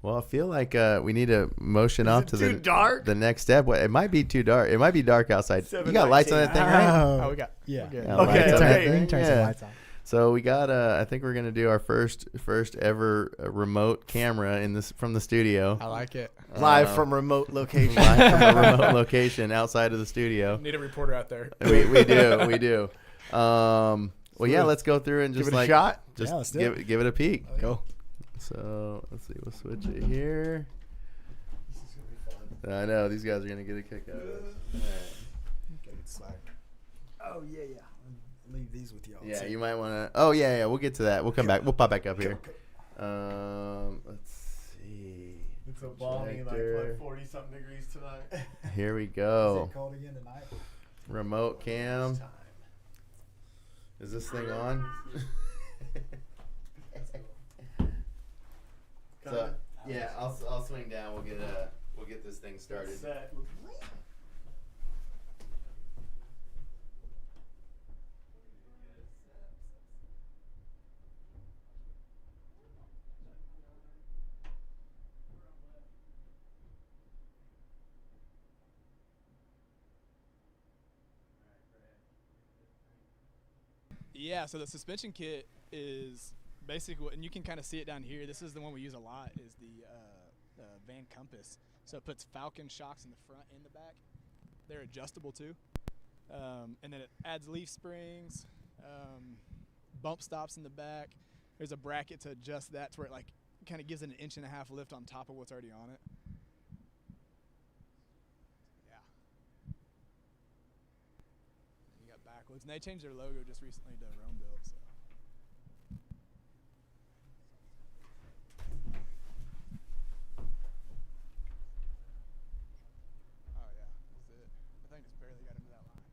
Well, I feel like we need to motion off to too dark? the next step. It might be too dark. It might be dark outside. You got lights on that thing, right? Oh, we got Yeah. we're good. Yeah, Okay, lights on that okay. thing? Turn some Yeah. lights on. So we got. I think we're gonna do our first ever remote camera from the studio. I like it. Live from remote location. Live from a remote location outside of the studio. Need a reporter out there. We do. Well, yeah, let's go through and Give just it a like shot. just let's do give it a peek. Go. So let's see. We'll switch it here. I know these guys are gonna get a kick out of it. Oh, yeah. Leave these with y'all. Yeah, you might want to. Oh yeah. We'll get to that. We'll come back. We'll pop back up here. Let's see. It's so balmy, Projector. 40 something degrees tonight. Here we Is go. it cold again tonight? Remote cam. Is this thing on? So yeah, I'll swing down. We'll get this thing started. Yeah, so the suspension kit is basically, and you can kind of see it down here. This is the one we use a lot, is the Van Compass. So it puts Falcon shocks in the front and the back. They're adjustable too. And then it adds leaf springs, bump stops in the back. There's a bracket to adjust that to where it like kind of gives it an 1.5 inch lift on top of what's already on it. You got Backwoods, and they changed their logo just recently to Rome Built. So. Oh yeah, that's it. I think it's barely got into that line.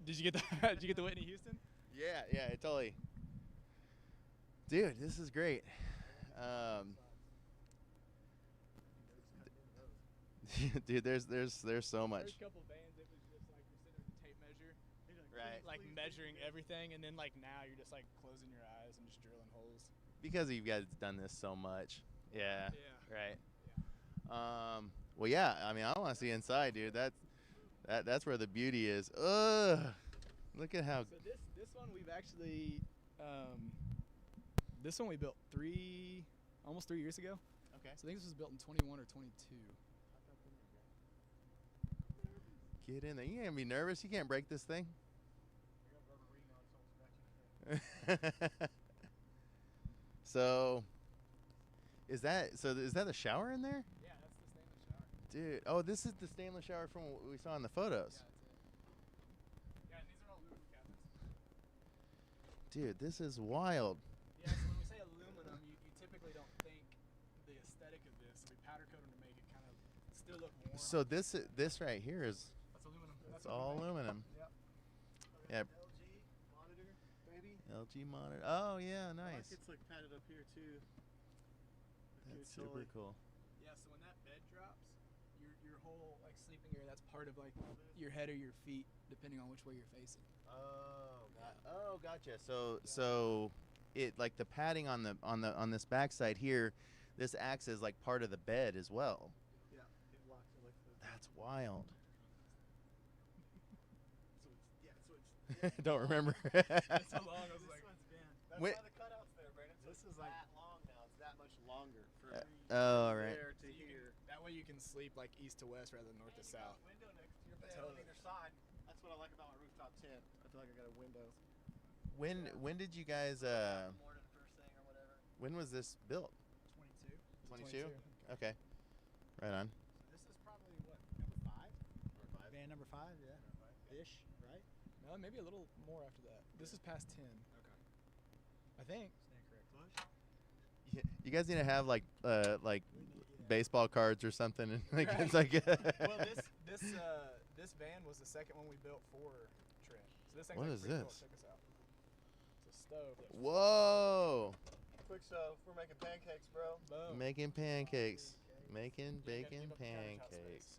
Did you get the Did you get the Whitney Houston? Yeah, totally. Dude, this is great. Dude, there's so much. First couple bands, it was just like you're sitting with a tape measure, Right. like measuring everything, and then like now you're just like closing your eyes and just drilling holes. Because you guys done this so much. Yeah. Yeah. Right. Well, yeah. I mean, I want to see inside, dude. That's where the beauty is. Ugh. Look at how. So this one we've actually, this one we built almost 3 years ago. Okay. So I think this was built in 21 or 22. Get in there. You can't be nervous. You can't break this thing. So, is that the shower in there? Yeah, that's the stainless shower. Dude, oh, this is the stainless shower from what we saw in the photos. Yeah, that's it. Yeah, and these are all aluminum cabinets. Dude, this is wild. Yeah, so when we say aluminum, you typically don't think the aesthetic of this. We powder coat them to make it kind of still look warm. So this right here is That's aluminum. it's all aluminum. Yep. Yeah. LG monitor, baby. LG monitor. Oh yeah, I like nice. it's like padded up here too. That's super cool. Yeah, so when that bed drops, your whole like sleeping area, that's part of like your head or your feet, depending on which way you're facing. Oh, gotcha. So it like the padding on this backside here, this acts as like part of the bed as well. Yeah, it locks it like this. That's wild. So it's Don't remember. That's how long I was like. That's Wait. why the cutouts there, Brandon. So This it's is like- that long now. It's that much longer from Oh, all right. there to So you here. that way you can sleep like east to west rather than north to And you got south. a window next to your bed Totally. on either side. That's what I like about my rooftop tent. I feel like I got a window. When did you guys Morning first thing or whatever. when was this built? 22. 22? Okay. Right on. So this is probably what, number 5? Van number 5, yeah. Ish, right? No, maybe a little more after that. This is past 10. Okay. I think. Stand correct. You guys need to have like baseball cards or something. And, like Right. it's like Well, this van was the second one we built for Trent. So this thing's What like is pretty cool. this? Check this out. It's a stove. Whoa! Quick stove. We're making pancakes, bro. Boom. Making pancakes. Making You gotta bacon give up the countertop pancakes. space.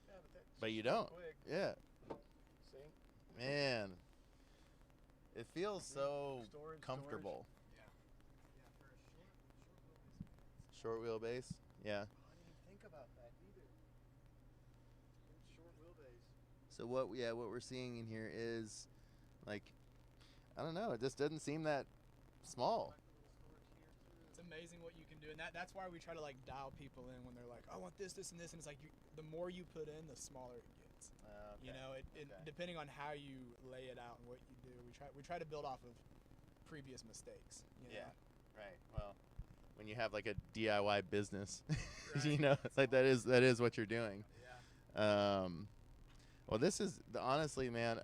Yeah, that's But you super don't. Quick. Yeah. See? Man. It feels so Storage, comfortable. Yeah. Yeah, for a short wheelbase. Short wheelbase. Yeah. I didn't even think about that either. Short wheelbase. So what we're seeing in here is like I don't know, it just doesn't seem that small. It's amazing what you can do, and that's why we try to like dial people in when they're like, I want this, this, and this, and it's like the more you put in, the smaller it gets. You know, it depending on how you lay it out and what you do, we try to build off of previous mistakes. You know? Yeah. Right. Well, when you have like a DIY business, Right. you know, it's like that is what you're doing. Yeah. Well, this is honestly, man,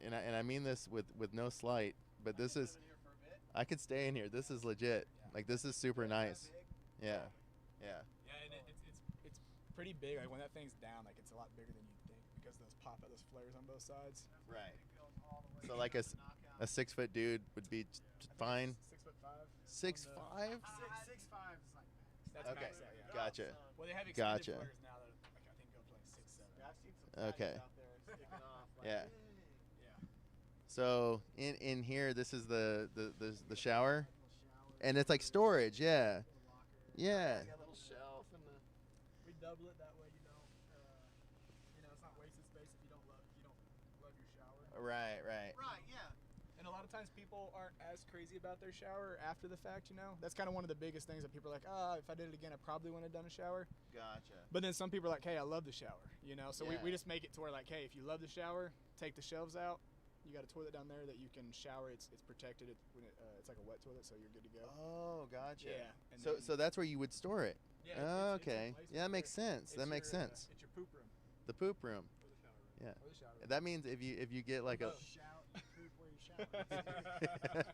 and I mean this with no slight, but this is Living here for a bit. I could stay in here. This is legit. Like this is super nice. Yeah. Yeah. Yeah, and it's pretty big. Like when that thing's down, like it's a lot bigger than you'd think because those those flares on both sides. Right. It goes all the way So to like the a knockout. 6 foot dude would be fine. 6'5". 6'5"? 6'5" is like That's Okay. max out, yeah. Gotcha. Well, they have extended Gotcha. flares now that like, I think go up to like 6'7". Yeah, I've seen some Okay. patties out there sticking off. Like, Yeah. Yeah. So in here, this is the shower, and it's like storage. Yeah. Yeah. It's got a little shelf and the. We double it that way it's not wasted space if you don't love your shower. Right. Right. Right. Yeah. And a lot of times people aren't as crazy about their shower after the fact, That's kind of one of the biggest things that people are like, if I did it again, I probably wouldn't have done a shower. Gotcha. But then some people are like, hey, I love the shower, So Yeah. we just make it to where like, hey, if you love the shower, take the shelves out. You got a toilet down there that you can shower. It's protected. It's like a wet toilet, so you're good to go. Oh, gotcha. Yeah, and So then- that's where you would store it. Yeah, it's a Okay. place Yeah, that makes where sense. That it's makes your, sense. It's your poop room The poop room. or the shower room. Yeah. Or the shower room. That means if you get like a shout, poop where you shower.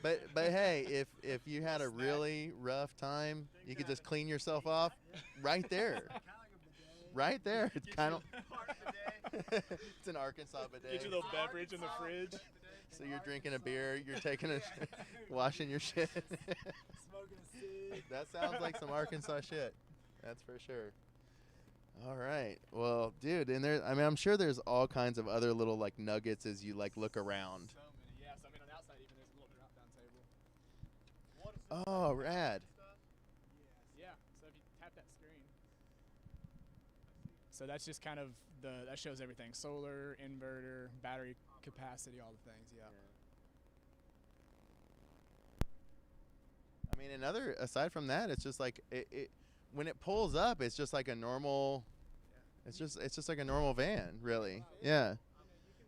but hey, if you had a really rough time, you could just clean yourself off right there. Right there. It's kind of Part of the day. It's an Arkansas bidet. Get your little beverage in the fridge. So you're drinking a beer, you're taking a, washing your shit. Smoking a cig. That sounds like some Arkansas shit. That's for sure. All right. Well, dude, and there, I mean, I'm sure there's all kinds of other little like nuggets as you like look around. So many, yeah. So I mean, on the outside even there's a little drop down table. Oh, rad. Yeah. So if you tap that screen, so that's just kind of that shows everything: solar, inverter, battery capacity, all the things. Yeah. I mean, aside from that, it's just like it when it pulls up, it's just like a normal. It's just like a normal van, really. Yeah.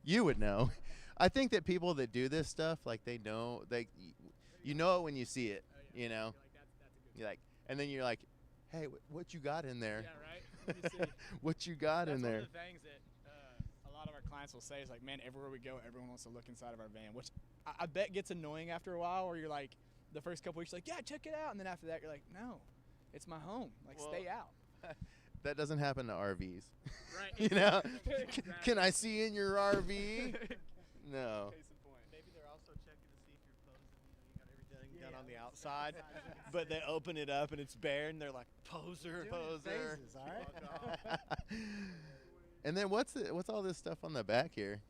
You would know. I think that people that do this stuff, like you know it when you see it. You know. You're like, and then you're like, hey, what you got in there? Yeah, right. Let me see. What you got in there? That's one of the things that a lot of our clients will say is like, man, everywhere we go, everyone wants to look inside of our van, which I bet gets annoying after a while, where you're like, the first couple weeks, you're like, yeah, check it out. And then after that, you're like, no, it's my home. Like, stay out. That doesn't happen to RVs. Right. You know? Exactly. Can I see in your RV? No. Case in point. Maybe they're also checking to see if you're posing. You got everything done on the outside, but they open it up and it's bare, and they're like, poser, poser. Phases, all right? And then what's all this stuff on the back here?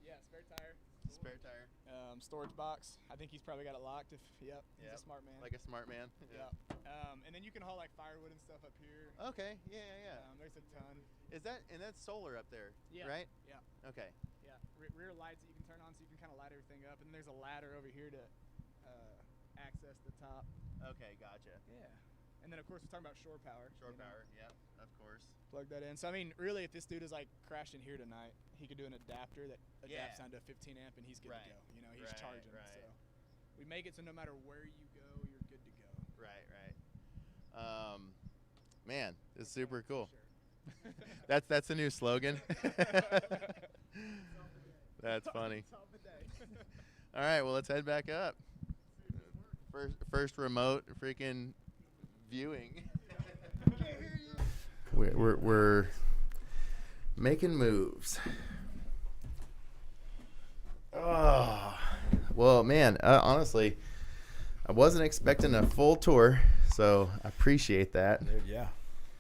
Yeah, spare tire. Spare tire. Storage box. I think he's probably got it locked. He's Yep. a smart man. Like a smart man. Yeah. And then you can haul like firewood and stuff up here. Okay. Yeah. There's a ton. That's solar up there, Yeah. right? Yeah. Okay. Yeah. Rear lights that you can turn on, so you can kind of light everything up. And there's a ladder over here to access the top. Okay, gotcha. Yeah. And then of course we're talking about shore power. Shore power. Yeah, of course. Plug that in. So I mean, really, if this dude is like crashed in here tonight, he could do an adapter that adapts down to a 15 amp, and he's good to go. You know, he's charging. Right. So we make it so no matter where you go, you're good to go. Right. Man, it's super cool. That's the new slogan. That's funny. All right, well, let's head back up. First remote freaking viewing. We're making moves. Oh, well, man. Honestly, I wasn't expecting a full tour, so I appreciate that. Dude, yeah.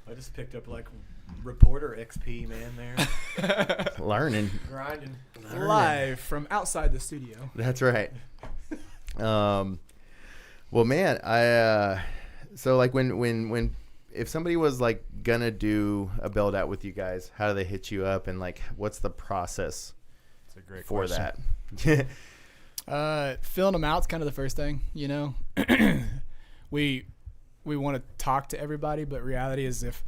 I just picked up like reporter XP, man. There, Learning. grinding. Live from outside the studio. That's right. Well, man, so like when if somebody was like gonna do a build out with you guys, how do they hit you up, and like what's the process That's a great for question. that? Filling them out's kind of the first thing, you know. we want to talk to everybody, but reality is if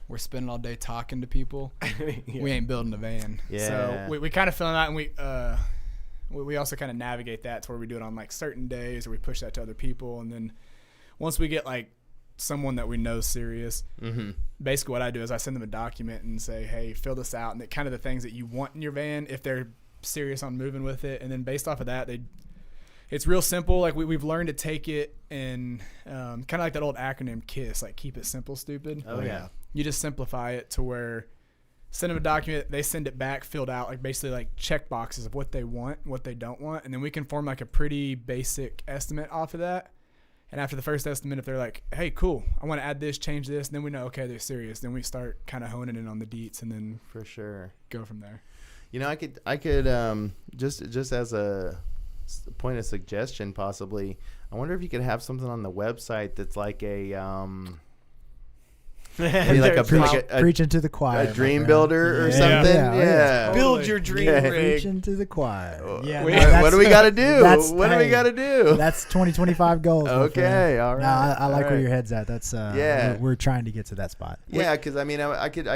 we're spending all day talking to people, we ain't building a van. Yeah. So we kind of fill them out, and we also kind of navigate that to where we do it on like certain days, or we push that to other people, and then once we get like someone that we know serious, basically what I do is I send them a document and say, hey, fill this out, and kind of the things that you want in your van if they're serious on moving with it, and then based off of that, it's real simple. Like we've learned to take it and kind of like that old acronym KISS, like keep it simple, stupid. Oh yeah. You just simplify it to where send them a document, they send it back filled out, like basically like check boxes of what they want, what they don't want, and then we can form like a pretty basic estimate off of that. And after the first estimate, if they're like, hey, cool, I want to add this, change this, then we know, okay, they're serious. Then we start kind of honing in on the deets, and then For sure. go from there. You know, I could just as a point of suggestion, possibly. I wonder if you could have something on the website that's like a maybe like a Preaching to the choir. a dream my friend. builder or Yeah. something. Yeah, oh, yeah. Build your dream Yeah. rig. Preaching to the choir. Yeah. What, no, that's- what do we got to do? that's- What do we hey, got to do? That's 2025 goals. my Okay, friend. all right. No, I all like where right. your head's at. That's Yeah. we're trying to get to that spot. Yeah, because I mean, I could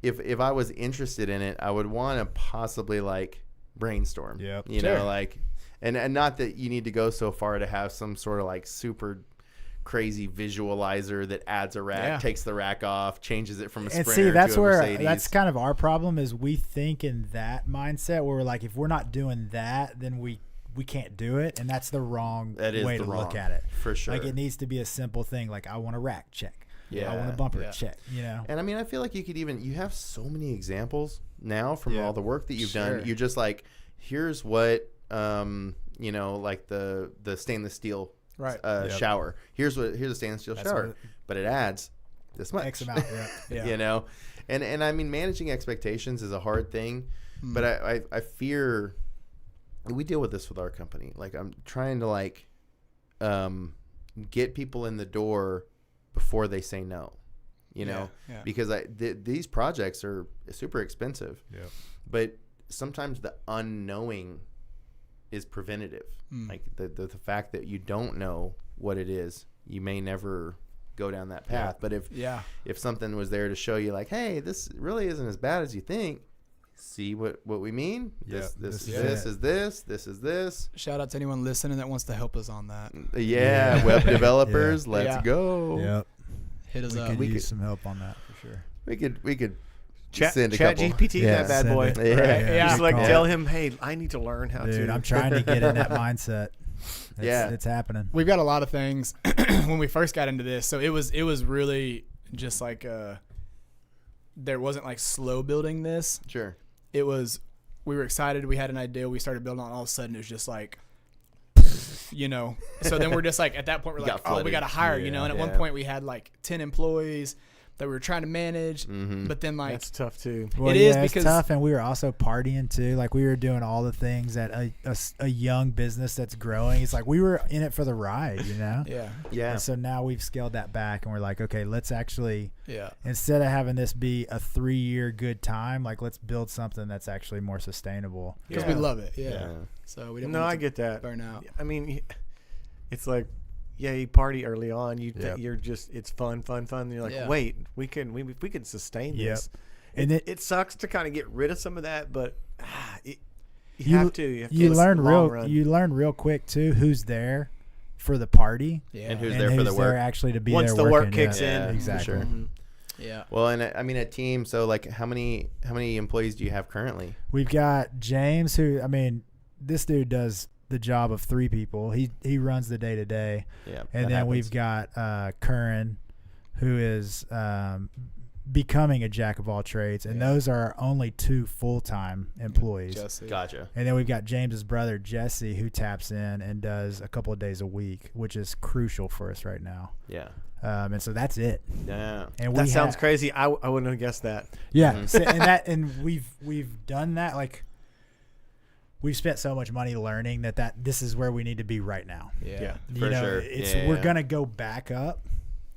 if I was interested in it, I would want to possibly like brainstorm. Yep. You Sure. know, like, and not that you need to go so far to have some sort of like super crazy visualizer that adds a rack, Yeah. takes the rack off, changes it from a And Sprinter see, that's to a where Mercedes. that's kind of our problem is we think in that mindset where we're like, if we're not doing that, then we can't do it, and that's the wrong That is way the to look wrong, at it. for sure. Like it needs to be a simple thing. Like I want a rack check. Yeah. I want a bumper Yeah. check, you know. And I mean, I feel like you have so many examples now from all the work that you've done. You're just like, here's what, like the stainless steel shower. Here's a stainless steel shower, but it adds this much. X amount, yeah. And I mean, managing expectations is a hard thing, but I fear we deal with this with our company. Like, I'm trying to get people in the door before they say no, because these projects are super expensive, but sometimes the unknowing is preventative. Like the fact that you don't know what it is, you may never go down that path. But if something was there to show you, like, hey, this really isn't as bad as you think. See what we mean? This is this. Shout out to anyone listening that wants to help us on that. Yeah, web developers, let's go. Yep. Hit us up. We could use some help on that for sure. We could Chat send a couple. GPT, that bad boy. Just tell him, hey, I need to learn how to. I'm trying to get in that mindset. It's happening. We've got a lot of things when we first got into this. So it was really just like there wasn't like slow building this. Sure. It was, we were excited. We had an idea. We started building on. All of a sudden, it was just like, So then we're just like, at that point, we're like, oh, we got to hire, And at one point, we had like 10 employees that we were trying to manage. But then, like, that's tough too. Well, it's tough, and we were also partying too. Like, we were doing all the things that a young business that's growing. It's like we were in it for the ride, Yeah. And so now we've scaled that back, and we're like, okay, let's actually, instead of having this be a 3-year good time, like, let's build something that's actually more sustainable. Because we love it. Yeah. So we don't. No, I get that. Burn out. I mean, it's like, you party early on. You're just, it's fun. And you're like, wait, we can sustain this. And it sucks to kind of get rid of some of that, but you have to. You learn real quick too who's there for the party, and who's there for the work. There actually to be once there the working. work kicks in. Exactly. Sure. Yeah. Well, and I mean, a team. So, like, how many employees do you have currently? We've got James, who, I mean, this dude does the job of 3 people. He runs the day to day. Yeah. And then we've got Curran, who is becoming a jack of all trades, and those are only 2 full-time employees. Jesse. Gotcha. And then we've got James's brother Jesse, who taps in and does a couple of days a week, which is crucial for us right now. Yeah. And so that's it. Yeah. And that sounds crazy. I wouldn't have guessed that. Yeah. And we've done that. Like, we've spent so much money learning that this is where we need to be right now. Yeah. For sure. We're gonna go back up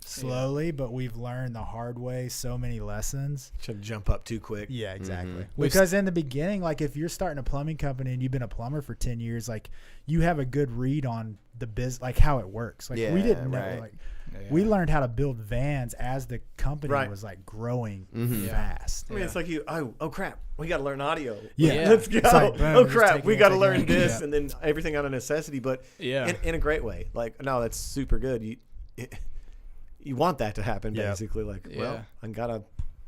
slowly, but we've learned the hard way so many lessons. Shouldn't jump up too quick. Yeah, exactly. Because in the beginning, like, if you're starting a plumbing company and you've been a plumber for 10 years, like, you have a good read on the biz, like how it works. Like, we didn't know. Like, we learned how to build vans as the company was like growing fast. I mean, it's like oh crap, we got to learn audio. Yeah. Let's go. Like, boom, oh crap, we got to learn taking this, and then everything out of necessity, but in a great way. Like, no, that's super good. You want that to happen, basically. Like, well, I gotta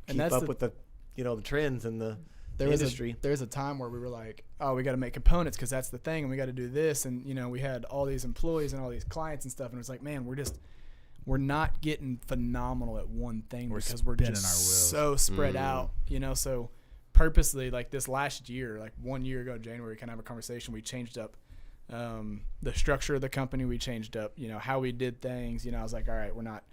keep up with the the trends and the industry. There's a time where we were like, oh, we got to make components because that's the thing, and we got to do this, and we had all these employees and all these clients and stuff, and it was like, man, we're not getting phenomenal at one thing because we're just so spread out, So purposely, like, this last year, like 1 year ago, January, we kind of have a conversation. We changed up the structure of the company. We changed up, how we did things. I was like, all right, we're not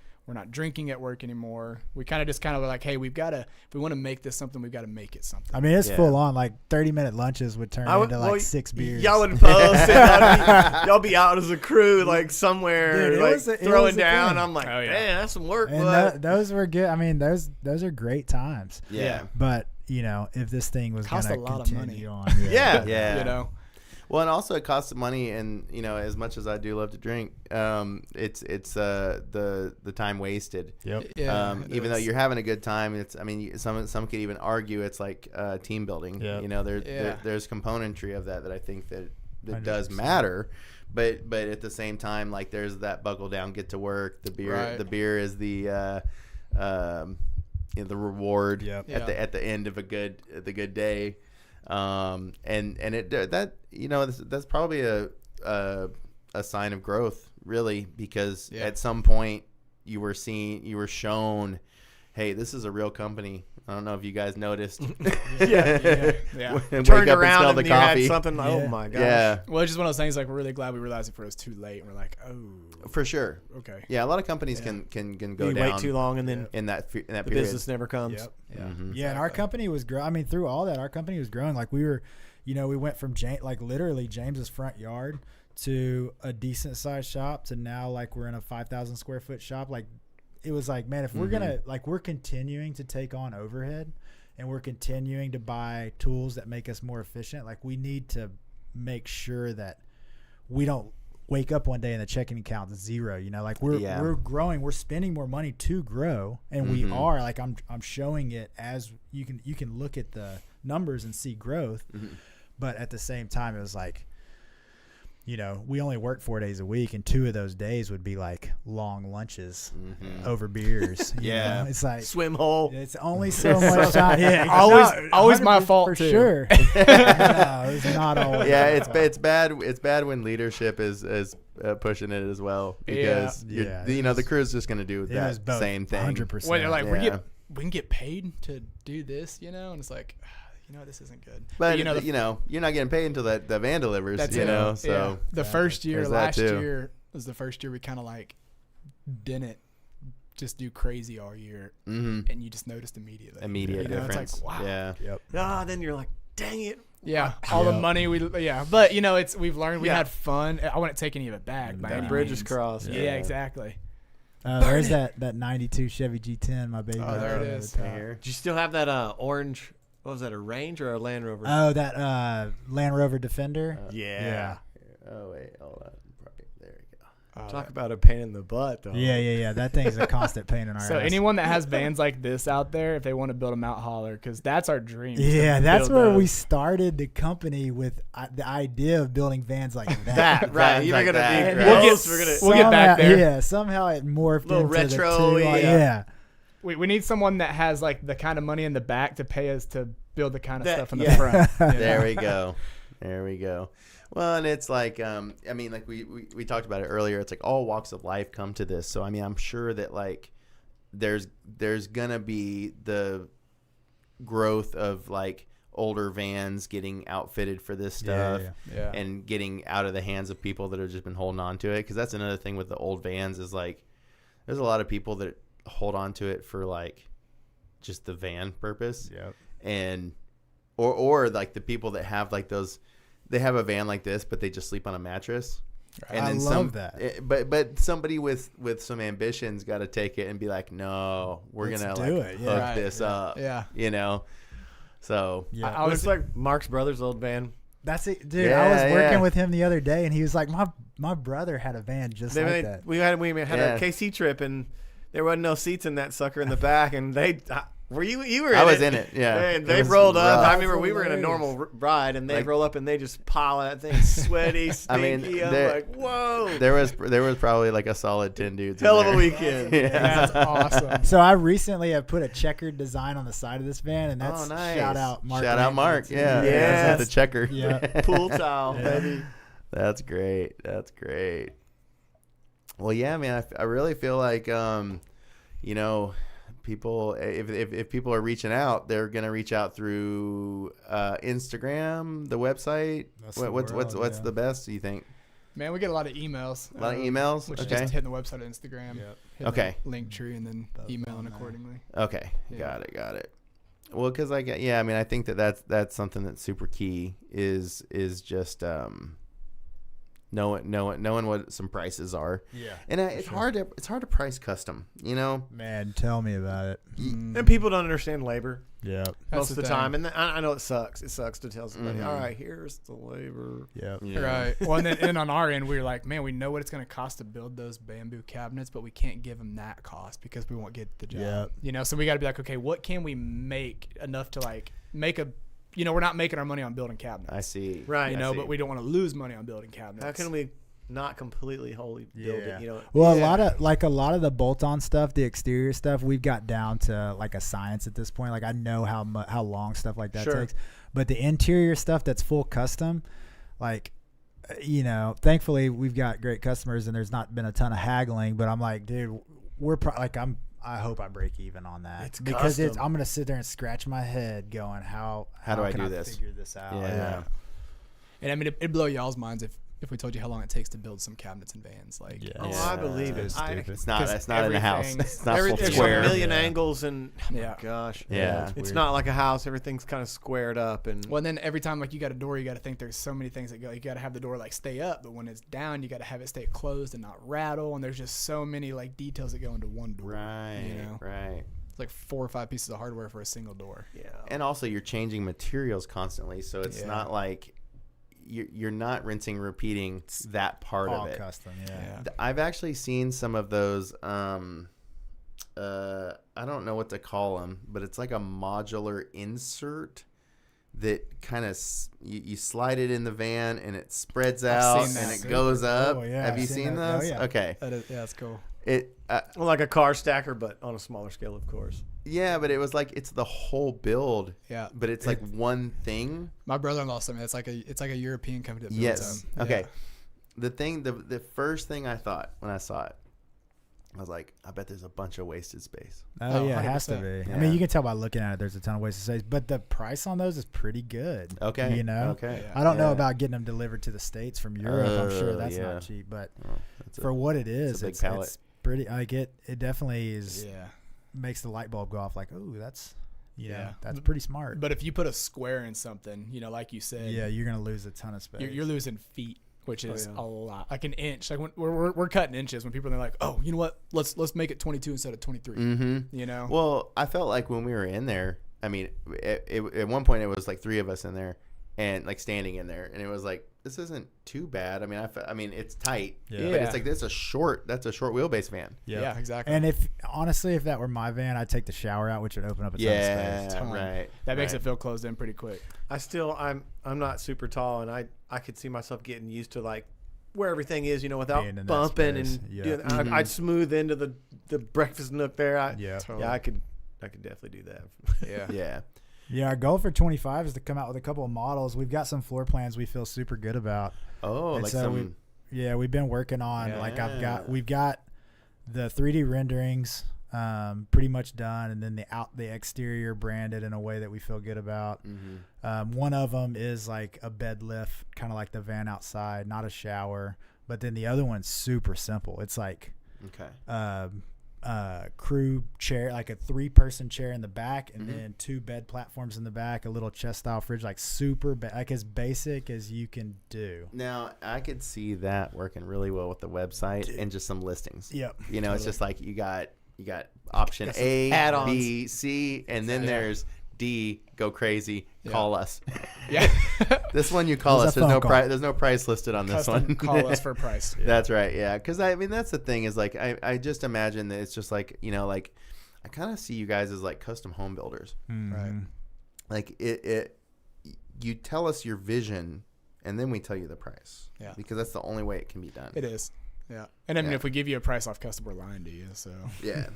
drinking at work anymore. We kind of were like, hey, if we want to make this something, we've got to make it something. I mean, it's full on. Like, 30-minute lunches would turn into like 6 beers. Y'all would post it. Y'all be out as a crew, like, somewhere, throwing down. I'm like, man, that's some work. And those were good. I mean, those are great times. Yeah. But if this thing was going to continue on. Yeah. Well, and also it costs money, and as much as I do love to drink, it's the time wasted. Yep. Even though you're having a good time, some could even argue it's like team building. Yep. There's componentry of that I think that does matter, but at the same time, like, there's that buckle down, get to work. The beer is the reward at the end of the good day. That's probably a sign of growth, really, because at some point you were shown, hey, this is a real company. I don't know if you guys noticed. Yeah. And Turned wake up around and smell and the you had coffee. something. Yeah. Oh my gosh. Yeah, Well, it's just one of those things. Like, we're really glad we realized it before it was too late. And we're like, oh, for sure. okay. Yeah, a lot of companies Yeah. can go You down wait too long and then in that the period. business never comes. Yep. Yeah. Mhm. Yeah, and our company was growing. I mean, through all that, our company was growing. Like we were, we went from literally James's front yard to a decent sized shop to now like we're in a 5,000 square foot shop. Like it was like, man, if we're gonna we're continuing to take on overhead and we're continuing to buy tools that make us more efficient, like we need to make sure that we don't wake up one day and the checking account is zero. Like we're growing, we're spending more money to grow, and we are. Like I'm showing it as you can look at the numbers and see growth, but at the same time it was like, we only work 4 days a week, and 2 of those days would be like long lunches over beers. you know? It's like Swim hole. it's only so much time. Yeah, Always my 100% fault for too. sure. No, it's not always. Yeah, it's bad. It's bad when leadership is pushing it as well, because the crew's just gonna do that same thing. 100%. When they're like, Yeah. we can get paid to do this, and it's like, this isn't good. But you're not getting paid until the van delivers. That's So the first year, there's that last too. year was the first year we kind of like didn't just do crazy all year, and you just noticed immediately. Immediate difference. It's like, wow. Yeah. Yep. Then you're like, dang it. Yeah, all the money but we've learned, we had fun. I wouldn't take any of it back. By That any bridge is means. crossed. Yeah, exactly. There's that 92 Chevy G10, my baby. Oh, there it right is. at the top. Here. Do you still have that orange? What was that? A Range or a Land Rover? Oh, that Land Rover Defender. yeah. Oh wait, hold on. Probably, there we go. Talk about a pain in the butt, though. Yeah. That thing's a constant pain in our So ass. anyone that has vans like this out there, if they want to build a Mount Holler, because that's our dream. Yeah, that's build where we those. started the company with the idea of building vans like that. That, right. Vans You're like going to that. be We'll gross. get- We're we'll get back there. Yeah, somehow it morphed Little into retro, the two. yeah. We need someone that has like the kind of money in the back to pay us to build the kind of That- stuff in the yeah. front. There we go. There we go. Well, and it's like, like we talked about it earlier. It's like all walks of life come to this. So, I'm sure that like there's going to be the growth of like older vans getting outfitted for this stuff Yeah. and getting out of the hands of people that have just been holding on to it. Because that's another thing with the old vans is like there's a lot of people that hold on to it for like just the van purpose. Yep. And or like the people that have like those, they have a van like this, but they just sleep on a mattress. And I then love that. But somebody with some ambitions got to take it and be like, no, we're Let's gonna do like it. hook Yeah. this up. Yeah. So Yeah. I was It's like Mark's brother's old van. That's it, dude. Yeah, I was working yeah. with him the other day, and he was like, "My brother had a van just like that." We had Yeah. a KC trip, and there wasn't no seats in that sucker in the back, and they were you were in I was it. in it. Yeah. And It they was rolled up. rough. I remember we were in a normal ride, and they Like- roll up and they just pile that thing sweaty, I mean, stinky. I'm there- like, whoa, There was probably like a solid 10 dudes. hell in of a there. weekend. Yeah. That's awesome. So I recently have put a checkered design on the side of this van, and that's Oh, nice. shout out Mark. Shout out Mark. Yeah. Yes. That's the checker. Yeah. Pool towel, baby. That's great. That's great. Well, yeah, man, I really feel like, people, if people are reaching out, they're going to reach out through Instagram, the website. That's the What's world, yeah. the best, do you think? Man, we get a lot of emails. A lot of emails? Which is Okay. just hitting the website or Instagram. Yep. hitting Okay. the link tree and then That's emailing on there. accordingly. Okay. Yeah. Got it. Well, because I think that's something that's super key is just knowing what some prices are. Yeah. And it's hard to price custom, Man, tell me about it. And people don't understand labor Yep. most of the thing. time, and I know it sucks. It sucks to tell somebody, Mhm. all right, here's the labor. Yep. Yeah. Right. Well, and then on our end, we were like, man, we know what it's going to cost to build those bamboo cabinets, but we can't give them that cost because we won't get the job. Yep. So we got to be like, okay, what can we make enough to like make a, we're not making our money on building cabinets. I see. Right. I see. But we don't want to lose money on building cabinets. How can we not completely wholly build Yeah. it? Well, Yeah. a lot of the bolt-on stuff, the exterior stuff, we've got down to like a science at this point. Like I know how long stuff like that Sure. takes, but the interior stuff that's full custom, like, thankfully we've got great customers and there's not been a ton of haggling. But I'm like, dude, we're I hope I break even on that. It's because custom. I'm gonna sit there and scratch my head going, how do I can do this? Figure this out? Yeah. And I mean, it'd blow y'all's minds if we told you how long it takes to build some cabinets and vans. Like, Yeah. Oh, I believe it. It's stupid. It's not. 'Cause It's not in the house. everything's- It's not full There's a square. million Yeah. angles, and oh my Yeah. gosh, Yeah. it's it's weird. not like a house. Everything's kind of squared up, and well, and then every time like you got a door, you got to think there's so many things that go. You got to have the door like stay up, but when it's down, you got to have it stay closed and not rattle. And there's just so many like details that go into one door. Right. You know? Right. It's like 4 or 5 pieces of hardware for a single door. yeah, And also, you're changing materials constantly, so it's Yeah. not like you're not rinsing, repeating that part All of it. custom. Yeah. I've actually seen some of those. I don't know what to call them, but it's like a modular insert that kind of you slide it in the van and it spreads out seen and that. it goes up. Oh, yeah, Have I've you seen seen that. Oh, those? yeah. Okay. That's cool. It well, like a car stacker, but on a smaller scale, of course. yeah, but it was like it's the whole build, Yeah. but it's like one thing. My brother-in-law sent me. It's like a European company that builds Yes. them. Okay. Yeah. The first thing I thought when I saw it, I was like, I bet there's a bunch of wasted space. Oh, Oh, yeah, it has to 100%. be. I Yeah. mean, you can tell by looking at it. There's a ton of ways to say, but the price on those is pretty good. Okay. You know. Okay. Yeah. I don't know Yeah. about getting them delivered to the States from Europe. I'm sure that's yeah. not cheap, but Oh, that's a- for what it is, a big it's pallet. pretty. Like it definitely is. Yeah. Makes the light bulb go off. Like, oh, that's Yeah. that's pretty smart. But if you put a square in something, you know, like you said, yeah, you're gonna lose a ton of space. you're losing feet, which Oh, is yeah. a lot. Like an inch. Like when we're cutting inches when people are like, oh, you know what? Let's make it 22 instead of 23. Mm-hmm. You know. Well, I felt like when we were in there, I mean, at one point it was like 3 of us in there and like standing in there, and it was like, this isn't too bad. I mean, it's tight, Yeah. but Yeah. it's like that's a short wheelbase van. Yeah, exactly. And if honestly, if that were my van, I'd take the shower out, which would open up a ton of space. Ton. right. that makes right. it feel closed in pretty quick. I'm not super tall, and I could see myself getting used to like where everything is, without Being in that bumping space. and Yeah. doing, Mhm. I'd smooth into the breakfast nook there. Yeah. Yeah, I could definitely do that. Yeah. Yeah. Yeah, our goal for 25 is to come out with a couple of models. We've got some floor plans we feel super good about. Oh, And like so some. we've been working on Yeah. we've got the 3D renderings pretty much done, and then the exterior branded in a way that we feel good about. Mhm. One of them is like a bed lift, kind of like the van outside, not a shower. But then the other one's super simple. It's like Okay. crew chair, like a 3-person chair in the back, and Mhm. then 2 bed platforms in the back, a little chest style fridge, like like as basic as you can do. Now I could see that working really well with the website and just some listings. Yep. It's just like you got option Got some A, add-ons. B, C, and then Yeah. there's D. Go crazy. Yeah. Call us. Yeah. This one you call There's us. a There's no phone call. price. There's no price listed on this Custom one. call us for price. That's right. Yeah. Because I mean that's the thing is like I just imagine that it's just like like I kind of see you guys as like custom home builders. Mhm. Like you tell us your vision and then we tell you the price. Yeah. Because that's the only way it can be done. It is. Yeah. And I mean, Yeah. if we give you a price off custom, we're lying to you. So Yeah.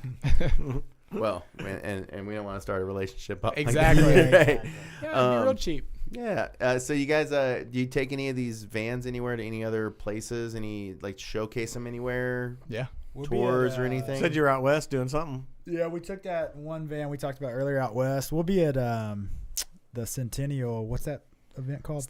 Well, and we don't want to start a relationship up. Exactly. Like that, right? yeah, it'd be real cheap. Yeah. So you guys, do you take any of these vans anywhere to any other places? Any like showcase them anywhere? Yeah. We'll be Tours at, or anything? Said you're out west doing something. Yeah, we took that one van we talked about earlier out west. We'll be at the Centennial. What's that event called?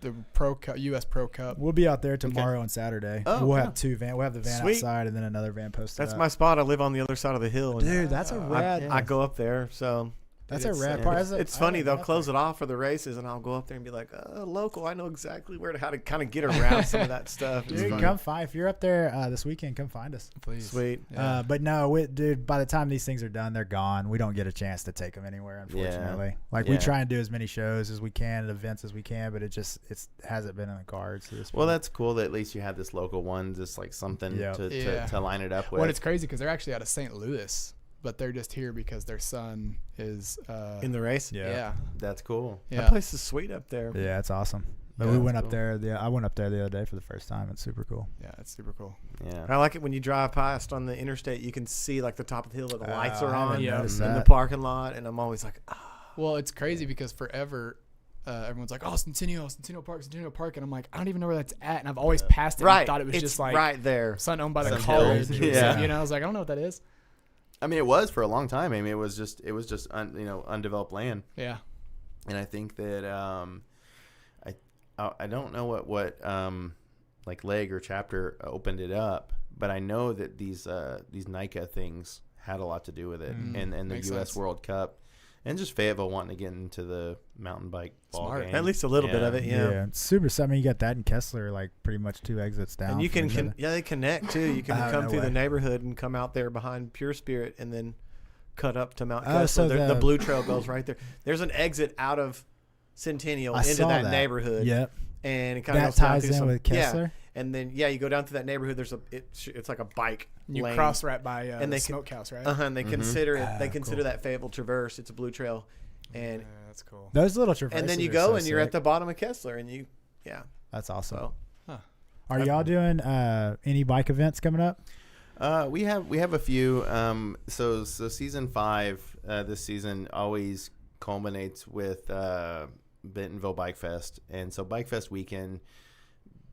The Pro Cup, U.S. Pro Cup. We'll be out there tomorrow and Saturday. Oh, we'll cool. have 2 van. We'll have the van Sweet. outside and then another van posted. That's up. my spot. I live on the other side of the hill. And dude. That's a rad. yeah. I go up there, so That's a It's- rad yeah. part. it's funny. They'll close it off for the races, and I'll go up there and be like, "Local, I know exactly how to kind of get around some of that stuff." It's Dude, fun. come find if you're up there this weekend. Come find us. Please. Sweet. Yeah. But no, dude. By the time these things are done, they're gone. We don't get a chance to take them anywhere, unfortunately. Like we Yeah. try and do as many shows as we can and events as we can, but it hasn't been in the cards. To this Well, point. that's cool that at least you have this local one, just like something Yeah. to line it up with. Well, it's crazy because they're actually out of St. Louis, but they're just here because their son is. In the race. Yeah. That's cool. Yeah. That place is sweet up there. Yeah, it's awesome. But Yeah, we that's went up cool. there. Yeah, I went up there the other day for the first time. It's super cool. Yeah. It's super cool. Yeah. I like it when you drive past on the interstate. You can see like the top of the hill that the lights are I haven't on Yeah. noticed in the that. parking lot, and I'm always like, Well, it's crazy because forever everyone's like, oh, Centennial Park. And I'm like, I don't even know where that's at. And I've always passed it and thought it was it's just like right there. something owned by the Some college. hills. Or Yeah. something, you know, I was like, I don't know what that is. I mean, it was for a long time. I mean, it was just undeveloped land. Yeah. And I think that I don't know what like leg or chapter opened it up, but I know that these NICA things had a lot to do with it, and the Makes U.S. sense. World Cup, and just Fayetteville wanting to get into the mountain bike ball Smart. game. At least a little bit of it, yeah. It's super. I mean, you got that in Kessler, like pretty much 2 exits down. And you from can, each other. they connect too. You can Oh, come no through way. the neighborhood and come out there behind Pure Spirit and then cut up to Mount Oh, Kessler. so The the- Blue Trail goes right there. There's an exit out of Centennial I into saw that that. neighborhood. Yep. And it kind of That goes down ties through in some, with Kessler. Yeah. And then you go down through that neighborhood. There's it's like a bike You lane. cross right by And the they can- smokehouse, right? And they consider it. They Ah, consider cool. that Fayetteville Traverse. It's a Blue Trail, and Yeah, that's cool. Those little traverses. and then you are go so and you're sick. at the bottom of Kessler, and That's awesome. so Are y'all doing any bike events coming up? We have a few. So season 5 this season always culminates with Bentonville Bike Fest, and so Bike Fest weekend,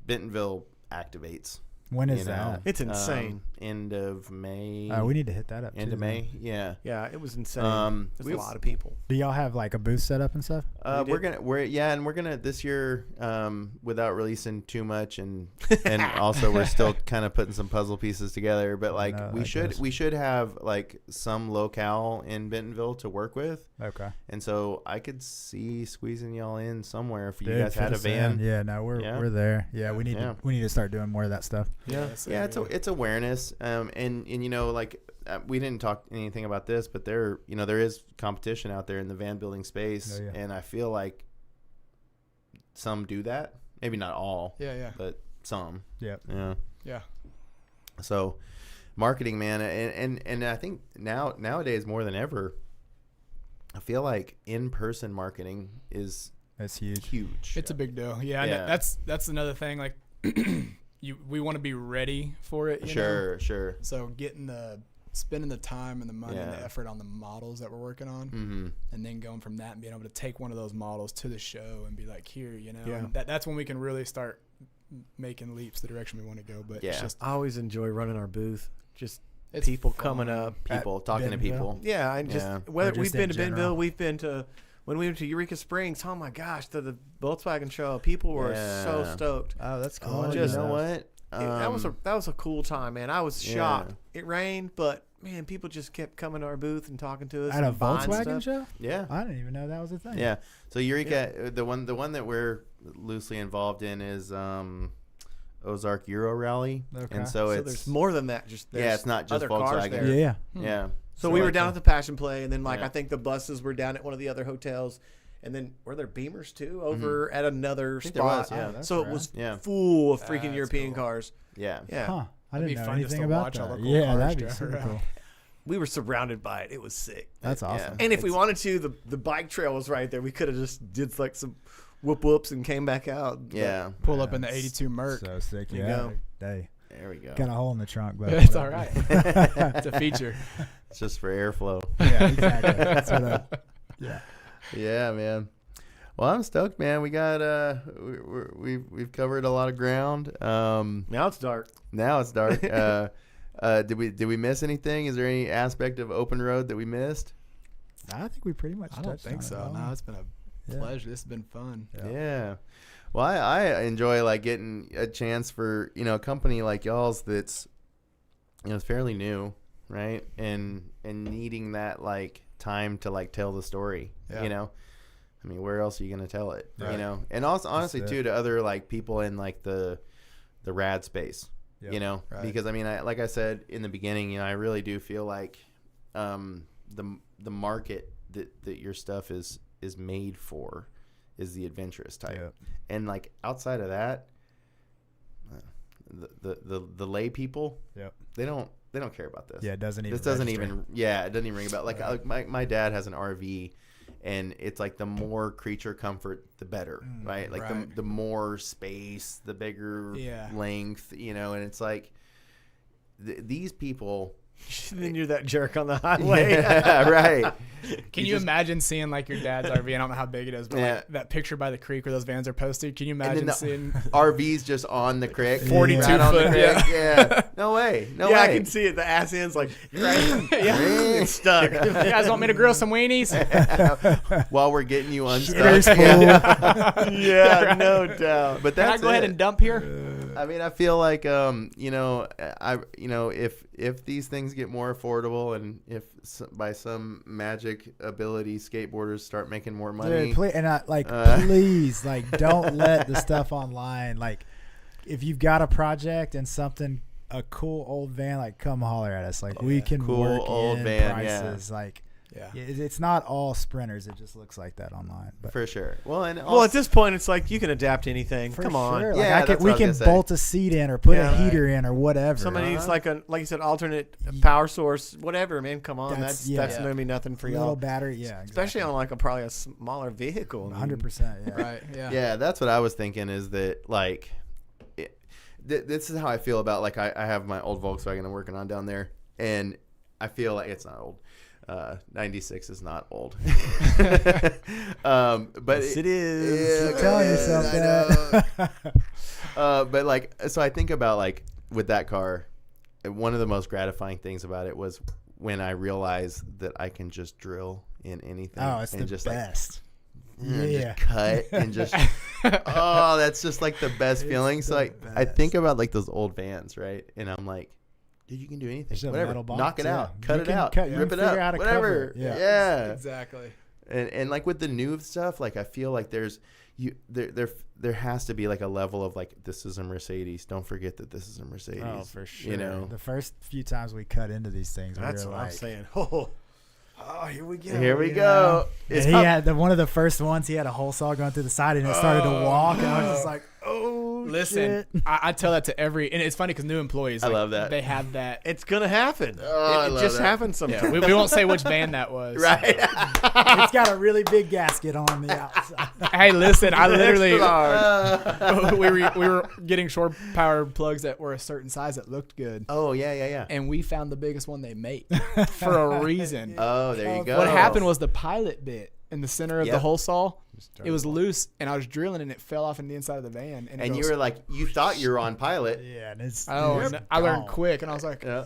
Bentonville activates. When is you know, that? It's insane. End of May. We need to hit that up. End too, of May. Yeah. yeah, it was insane. There's we- a lot of people. Do y'all have like a booth set up and stuff? We're gonna this year, without releasing too much, and also we're still kind of putting some puzzle pieces together. But like No, we I should guess. we should have like some locale in Bentonville to work with, Okay. and so I could see squeezing y'all in somewhere if you Dude, guys had fit a us van. in. Yeah, no, we're there. Yeah, we need Yeah. to start doing more of that stuff. Yeah, it's awareness, and you know, like we didn't talk anything about this, but there is competition out there in the van building space, Oh, yeah. and I feel like some do that, maybe not all, Yeah. but some, Yep. yeah. Yeah. So, marketing, man, and I think nowadays more than ever, I feel like in-person marketing is That's huge. huge. It's a big deal. Yeah. Yeah. That's another thing. Like, we want to be ready for it. You know? Sure. So spending the time and the money and Yeah. the effort on the models that we're working on, Mm-hmm. and then going from that and being able to take one of those models to the show and be like, here, you know, Yeah. and that's when we can really start making leaps the direction we want to go. But Yeah. it's just I always enjoy running our booth. Just it's people fun. coming up. People talking to Bentonville? people. Yeah, and just Yeah. whether Or just we've been in to general. Bentonville, we've been to when we went to Eureka Springs. Oh my gosh, the Volkswagen show. People were so Yeah. stoked. Oh, that's cool. Oh, I you didn't know know what? That was a cool time, man. I was Yeah. shocked. It rained, but man, people just kept coming to our booth and talking to us. At a and buying Volkswagen stuff. show? Yeah. I didn't even know that was a thing. Yeah. So Eureka, the one that we're loosely involved in is Ozark Euro Rally, Okay. and so So it's there's more than that. Just yeah, it's not just other cars Volkswagen. there. Yeah. Yeah. So we were like, down at the Passion Play, and then Yeah. I think the buses were down at one of the other hotels, and then were there Beamers too over at another think there spot? was, yeah. Oh, that's So rad. it was Yeah. full of freaking That's European cool. cars. Yeah. Yeah, Huh. I That'd be didn't know fun just anything to about watch all that. the cool Yeah, cars that'd be drive super around. cool. we were surrounded by it. It was sick. That's awesome. And if we wanted to, the bike trail was right there. We could have just did like some whoops and came back out. But Yeah. Pull up in the That's 82 Merc. So sick. You Yeah. go. Hey, There we go. got a hole in the trunk, but It's all whatever. right. It's a feature. It's just for airflow. Yeah, exactly. That's what yeah. Yeah, man. Well, I'm stoked, man. We got we've covered a lot of ground. now it's dark. Now it's dark. Did we miss anything? Is there any aspect of open road that we missed? I think we pretty much I touched don't think on it so. all. No, it's been a Yeah. pleasure. This has been fun. Yeah. Well, I enjoy like getting a chance for, a company like y'all's that's, it's fairly new, right? And needing that like time to like tell the story, Yeah. I mean, where else are you going to tell it, Right. And also honestly That's it. too, to other like people in like the rad space, Yep. Right. because I mean, like I said in the beginning, I really do feel like, the market that your stuff is made for is the adventurous type. Yep. And like outside of that, the lay people, Yep. they don't care about this. Yeah, it doesn't even. This doesn't register. even. Yeah, it doesn't even ring about. Like my dad has an RV, and it's like the more creature comfort, the better, right? Like right. the more space, the bigger Yeah. length, and it's like these people Then you're that jerk on the highway. Yeah, right. Can you imagine seeing like your dad's RV? I don't know how big it is, but like that picture by the creek where those vans are posted. Can you imagine seeing RVs just on the creek? 42 right on the foot, creek? Yeah. No way. No way. I can see it. The ass end's like, it's stuck. You guys want me to grill some weenies? While we're getting you unstuck. Yeah, no doubt. But Can that's I go ahead and dump here? I mean, I feel like if these things get more affordable and if by some magic ability skateboarders start making more money, Dude, please, please, like, don't let the stuff online. Like, if you've got a project and something, a cool old van, like, come holler at us. Like, we can cool work old in van, prices. Like, it's not all sprinters. It just looks like that online. But for sure. Well, and well, at this point, it's like you can adapt to anything. for Come on. sure. Yeah, Like, that's we what I can was gonna say. bolt a seat in or put Yeah. a heater in or whatever. Somebody needs like you said, alternate power source, whatever, man. Come on, that's gonna be nothing for little y'all. battery, yeah, Especially on like probably a smaller vehicle. 100%. Yeah. Right. Yeah. Yeah, that's what I was thinking. Is that like, this is how I feel about like I have my old Volkswagen I'm working on down there, and I feel like it's not old. 96 is not old. But Yes, it is. Keep telling yourself I that. know. But like, so I think about like with that car, one of the most gratifying things about it was when I realized that I can just drill in anything. Oh, it's and the just best. and Yeah. just cut and just that's just like the best feeling. So like I think about like those old vans, right? And I'm like, dude, you can do anything. Just a Whatever. metal box, Knock it yeah. out. Cut You it can out. cut- you Rip can it figure up. out how to cover Whatever. it, yeah. Yeah. Exactly. And like with the new stuff, like I feel like there has to be like a level of like, this is a Mercedes. Don't forget that this is a Mercedes. Oh, for sure. You know, The first few times we cut into these things, That's we were what like, I'm saying. Oh, here we go. here we you go. know? It's And he how- had one of the first ones. He had a hole saw going through the side, and it started to walk. And I was just like, "Oh, Listen, shit." I tell that to every, and it's funny because new employees, I like, love that. they have that. It's gonna happen. Oh, I it love just that. happens sometimes. Yeah, we won't say which band that was. right. It's got a really big gasket on the outside. Hey, listen, I literally Extra large. we were getting shore power plugs that were a certain size that looked good, Oh yeah. and we found the biggest one they make for a reason. Oh, there you go. What happened was the pilot bit in the center of the Yep. hole saw. It was loose, and I was drilling, and it fell off in the inside of the van. And, it and you goes, were like, you thought you were on pilot. Yeah, and it's oh, it's and I learned gone. quick, and I was like, Yeah.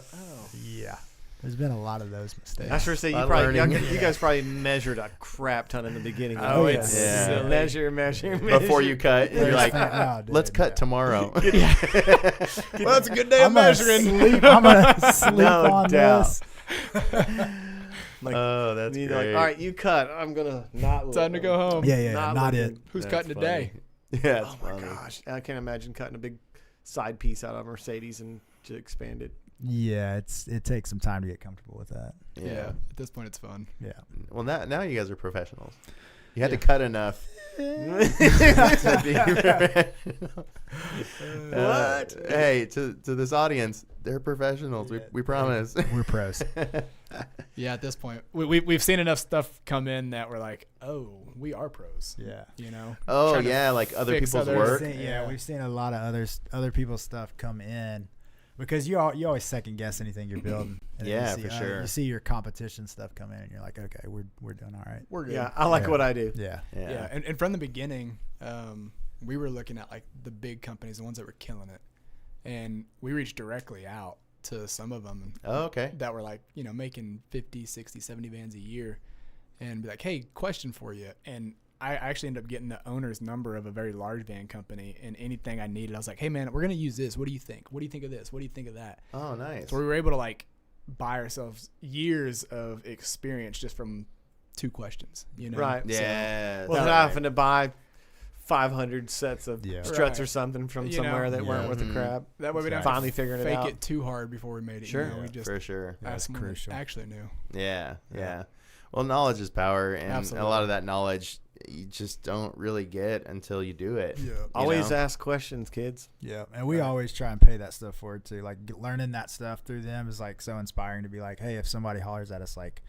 Yeah, there's been a lot of those mistakes. I sure say A lot of learning. you guys probably measured a crap ton in the beginning. Oh, yeah. it's Yeah. silly. measure. Before you cut, and you're like, Oh, dude, let's cut yeah. tomorrow. well, that's a good day of I'm gonna measuring. sleep. I'm gonna sleep No on doubt. this. Like, Oh, that's you're great. like, all right, you cut. I'm gonna not. look. Time to go home. Yeah, Not not looking. it. Who's That's cutting funny. today? Yeah, it's Oh my funny. gosh, I can't imagine cutting a big side piece out of a Mercedes and to expand it. Yeah, it takes some time to get comfortable with that. Yeah. At this point, it's fun. Yeah. Well, now you guys are professionals. You had Yeah. to cut enough. to be professional. What? Hey, to this audience, they're professionals. We promise. We're pros. Yeah, at this point, we've seen enough stuff come in that we're like, oh, we are pros. Yeah. You know. Oh Trying to yeah, like other fix people's others. work. Yeah, we've seen a lot of other people's stuff come in because you always second guess anything you're building. And then Yeah, you see, for sure. You see your competition stuff come in, and you're like, okay, we're doing all right. We're good. Yeah, I like Yeah. what I do. Yeah. Yeah, and from the beginning, we were looking at like the big companies, the ones that were killing it, and we reached directly out to some of them Oh, okay. that were like, you know, making 50, 60, 70 vans a year, and be like, hey, question for you. And I actually ended up getting the owner's number of a very large van company, and anything I needed, I was like, hey man, we're gonna use this. What do you think? What do you think of this? What do you think of that? Oh, nice. So we were able to like buy ourselves years of experience just from 2 questions, you know? Right. Yeah. Well, that's not right. having to buy 500 sets of Yeah. struts Right. or something from You somewhere know, that weren't yeah. worth a crap. That way we don't Finally have to figuring it fake out. it too hard before we made it. Sure. You know? We just for sure. That's asked someone that crucial. actually knew. Yeah, Yeah. yeah. Well, knowledge is power, and Absolutely. a lot of that knowledge you just don't really get until you do it. Yeah. Always know? ask questions, kids. Yeah, and we Right. always try and pay that stuff forward too. Like learning that stuff through them is like so inspiring to be like, hey, if somebody hollers at us, like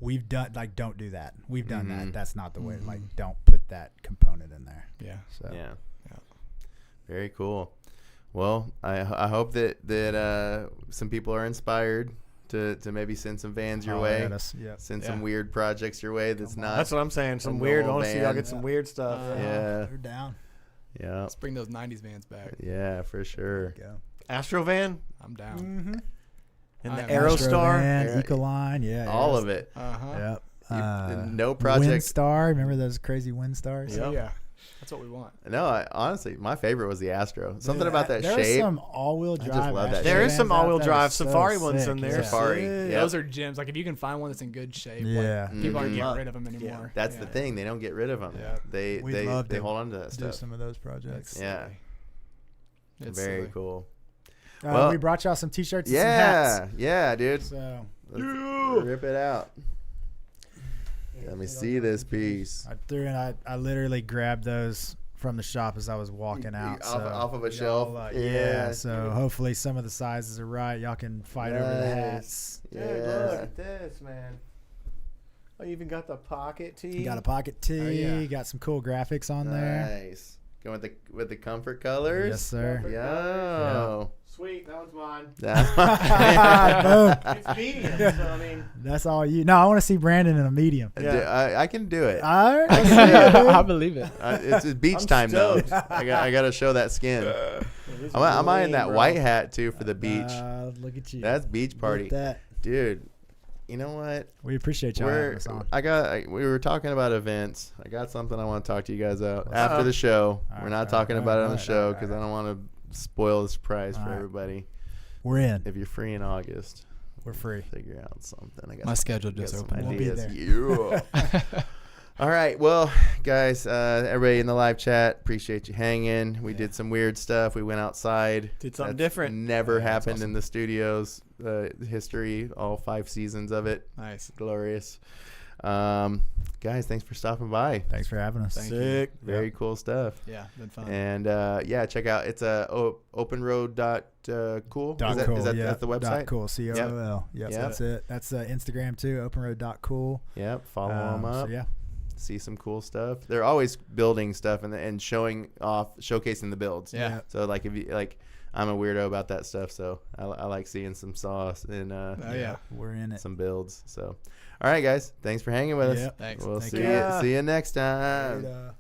we've done, like don't do that. We've done Mhm. that. That's not the way. Mhm. Like don't put that component in there. Yeah. So Yeah. Yeah. Very cool. Well, I hope that some people are inspired to maybe send some vans your Oh, way. yeah, that's, yeah. Send Yeah. some weird projects your way that's not. That's what I'm saying. Some a weird. I normal want to see y'all van. get some weird stuff. Yeah. They're down. Yeah. Let's bring those 90s vans back. Yeah, for sure. Go. Astro van I'm down. Mm-hmm. and the I am Aerostar. Yeah. Ecoline, yeah. All yeah. of it. Uh-huh. Yep. No project. Windstar, remember those crazy Windstars? Yep. Yeah. That's what we want. No, honestly, my favorite was the Astro. Something Dude, about that there's shape. some all-wheel just drive. love that Astro There is vans some out all-wheel there. drive So Safari ones sick. in there. Yeah. Safari. Sick. Yep. Those are gems. Like if you can find one that's in good shape, Yeah. like, people aren't Mhm. getting rid of them anymore. That's the thing. They don't get rid of them. Yeah. They We'd they love they to hold on to that Do stuff. some of those projects. Yeah. It's Very silly. cool. Well- We brought y'all some t-shirts and some hats. Yeah, dude. So Let's rip it out. Let me see this piece. I threw in. I literally grabbed those from the shop as I was walking out. Off of a y'all, shelf. yeah. So hopefully some of the sizes are right. Y'all can fight over the hats. Dude, Yeah. look at this, man. Oh, you even got the pocket tee. You got a pocket tee. yeah. Got some cool graphics on there. Nice. Going with the comfort colors. Yes, sir. Yo. Sweet, that one's mine. That's Boom. It's medium, so I mean. That's all you. No, I want to see Brandon in a medium. Yeah. I can do it. All right. I can do it. I believe it. It's beach I'm time though. stoked. I got to show that skin. It's I'm eyeing lean, that bro. white hat too for the beach. Look at you. That's beach Look party, at that. dude. You know what? We appreciate y'all having us on. We were talking about events. I got something I want to talk to you guys about What's after up? the show. All We're right, not all talking right, about it on all the right, show all because right. I don't want to spoil the surprise All for right. everybody. We're in. If you're free in August, We're free. figure out something. I got My some- schedule got just some opened. We'll be ideas. there. Yeah. All right. Well, guys, everybody in the live chat, appreciate you hanging. We did some weird stuff. We went outside. Did something That's different. Never Yeah, that's happened in the studios history, all 5 seasons of it. Nice. Glorious. Guys, thanks for stopping by. Thanks for having us. Thank you. Sick. Very cool stuff. Yeah, been fun. And yeah, check out it's openroad.cool. Dot Is that, cool. is that yeah. that's the website? Dot cool. COOL. Yep. Yep. That's it. That's Instagram too. Openroad.cool. Yep. Follow them up. So yeah. See some cool stuff. They're always building stuff and showcasing the builds. Yeah. So like if you like, I'm a weirdo about that stuff. So I like seeing some sauce and Oh, yeah. We're in it. some builds. So, all right, guys, thanks for hanging with us. Yep. Thanks. We'll Thank see you. you. See you next time. Later.